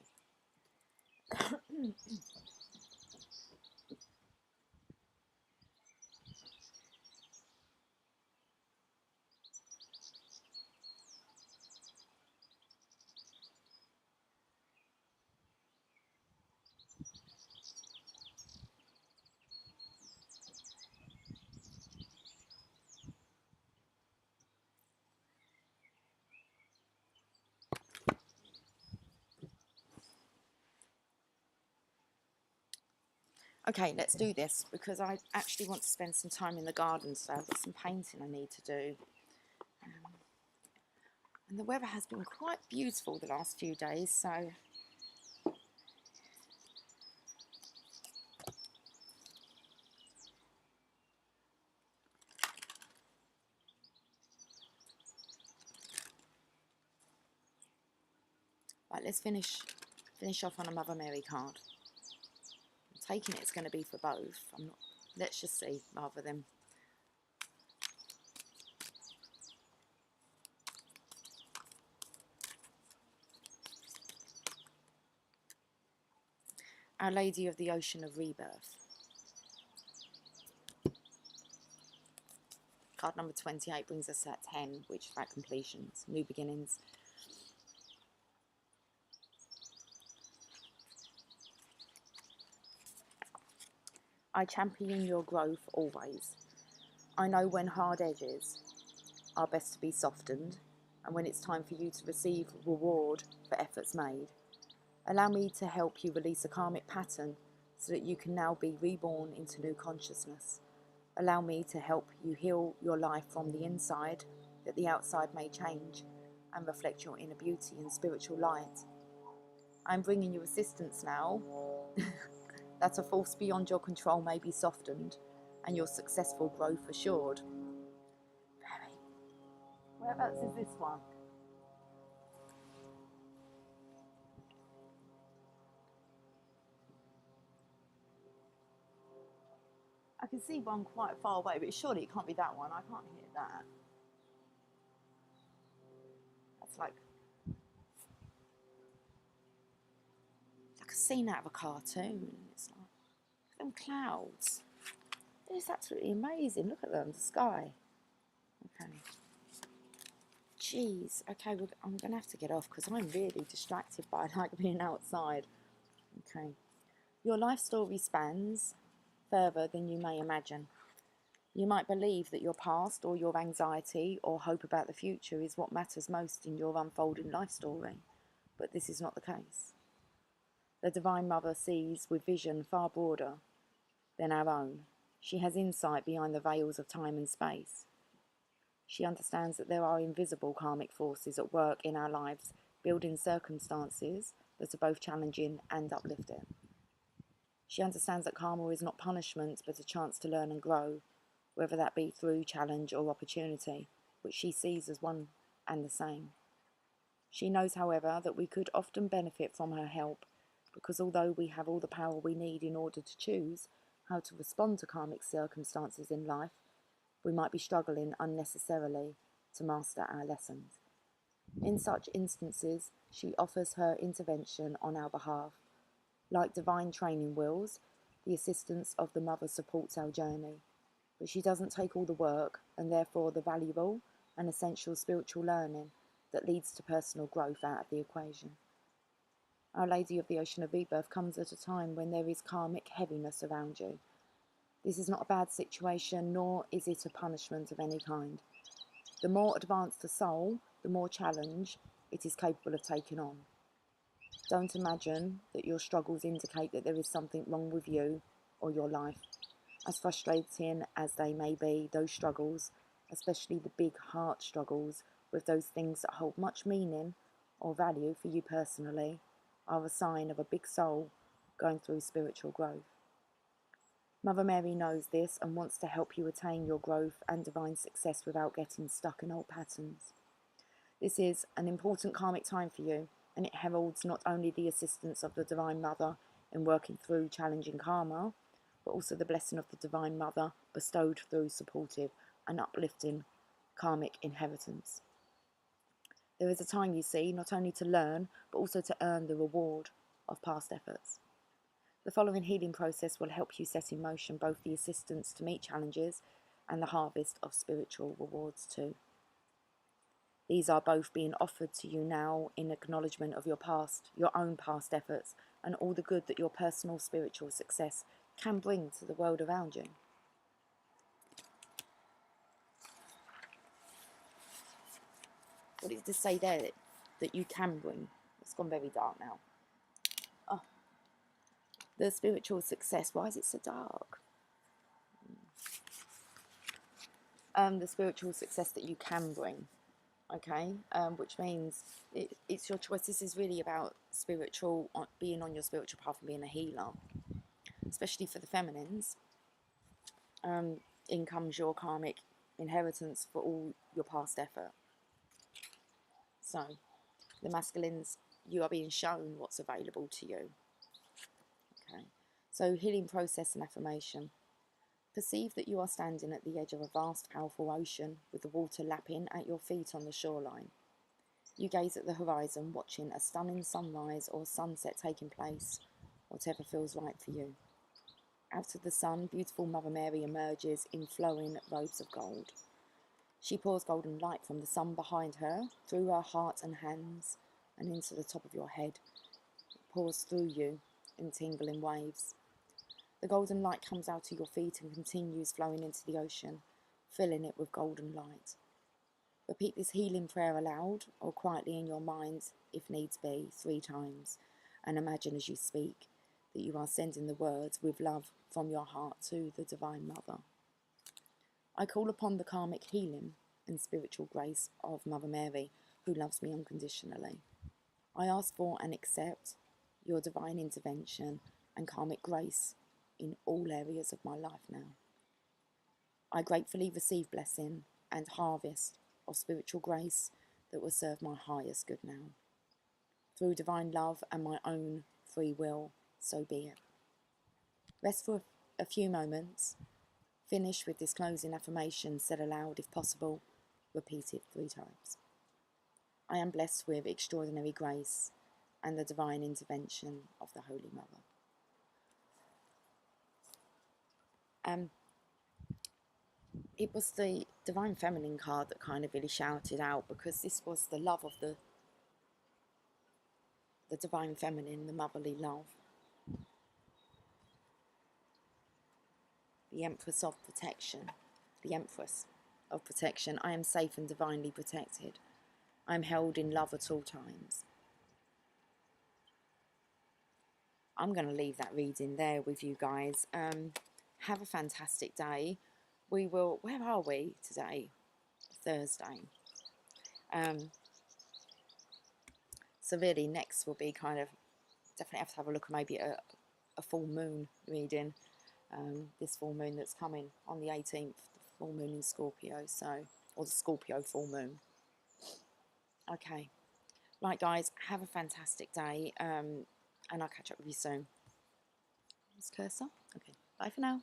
A: Okay, let's do this because I actually want to spend some time in the garden, so I've got some painting I need to do. And the weather has been quite beautiful the last few days, so right, let's finish off on a Mother Mary card. I'm taking it's going to be for both. I'm not. Let's just see rather than. Our Lady of the Ocean of Rebirth. Card number 28 brings us at 10, which is about completions, new beginnings. I champion your growth always. I know when hard edges are best to be softened, and when it's time for you to receive reward for efforts made. Allow me to help you release a karmic pattern so that you can now be reborn into new consciousness. Allow me to help you heal your life from the inside, that the outside may change and reflect your inner beauty and spiritual light. I'm bringing you assistance now, that a force beyond your control may be softened and your successful growth assured. Very. Whereabouts is this one? I can see one quite far away, but surely it can't be that one. I can't hear that. That's like a scene out of a cartoon. It's like them clouds. It's absolutely amazing. Look at them, the sky. Okay. Jeez. Okay, I'm going to have to get off because I'm really distracted by like being outside. Okay. Your life story spans further than you may imagine. You might believe that your past or your anxiety or hope about the future is what matters most in your unfolding life story, but this is not the case. The Divine Mother sees with vision far broader than our own. She has insight behind the veils of time and space. She understands that there are invisible karmic forces at work in our lives, building circumstances that are both challenging and uplifting. She understands that karma is not punishment, but a chance to learn and grow, whether that be through challenge or opportunity, which she sees as one and the same. She knows, however, that we could often benefit from her help, because although we have all the power we need in order to choose how to respond to karmic circumstances in life, we might be struggling unnecessarily to master our lessons. In such instances, she offers her intervention on our behalf. Like divine training wheels, the assistance of the Mother supports our journey, but she doesn't take all the work and therefore the valuable and essential spiritual learning that leads to personal growth out of the equation. Our Lady of the Ocean of Rebirth comes at a time when there is karmic heaviness around you. This is not a bad situation, nor is it a punishment of any kind. The more advanced the soul, the more challenge it is capable of taking on. Don't imagine that your struggles indicate that there is something wrong with you or your life. As frustrating as they may be, those struggles, especially the big heart struggles with those things that hold much meaning or value for you personally, are a sign of a big soul going through spiritual growth. Mother Mary knows this and wants to help you attain your growth and divine success without getting stuck in old patterns. This is an important karmic time for you, and it heralds not only the assistance of the Divine Mother in working through challenging karma, but also the blessing of the Divine Mother bestowed through supportive and uplifting karmic inheritance. There is a time, you see, not only to learn, but also to earn the reward of past efforts. The following healing process will help you set in motion both the assistance to meet challenges and the harvest of spiritual rewards too. These are both being offered to you now in acknowledgement of your past, your own past efforts, and all the good that your personal spiritual success can bring to the world around you. What did it say there that you can bring? It's gone very dark now. Oh, the spiritual success. Why is it so dark? The spiritual success that you can bring. Okay, which means it's your choice. This is really about being on your spiritual path and being a healer, especially for the feminines. In comes your karmic inheritance for all your past effort. So, the masculines, you are being shown what's available to you. Okay, so healing process and affirmation. Perceive that you are standing at the edge of a vast, powerful ocean with the water lapping at your feet on the shoreline. You gaze at the horizon, watching a stunning sunrise or sunset taking place, whatever feels right for you. Out of the sun, beautiful Mother Mary emerges in flowing robes of gold. She pours golden light from the sun behind her, through her heart and hands, and into the top of your head. It pours through you in tingling waves. The golden light comes out to your feet and continues flowing into the ocean, filling it with golden light. Repeat this healing prayer aloud or quietly in your mind, if needs be, 3 times, and imagine as you speak that you are sending the words with love from your heart to the Divine Mother. I call upon the karmic healing and spiritual grace of Mother Mary, who loves me unconditionally. I ask for and accept your divine intervention and karmic grace in all areas of my life now. I gratefully receive blessing and harvest of spiritual grace that will serve my highest good now. Through divine love and my own free will, so be it. Rest for a few moments. Finish with this closing affirmation said aloud if possible. Repeat it 3 times. I am blessed with extraordinary grace and the divine intervention of the Holy Mother. It was the Divine Feminine card that kind of really shouted out, because this was the love of the Divine Feminine, the motherly love. The Empress of Protection. The Empress of Protection. I am safe and divinely protected. I am held in love at all times. I'm going to leave that reading there with you guys. Have a fantastic day. We will, where are we today? Thursday. So really next will be kind of, definitely have to have a look at maybe a full moon reading. This full moon that's coming on the 18th, the full moon in Scorpio, so, or the Scorpio full moon. Okay. Right guys, have a fantastic day, and I'll catch up with you soon. This cursor? Okay, bye for now.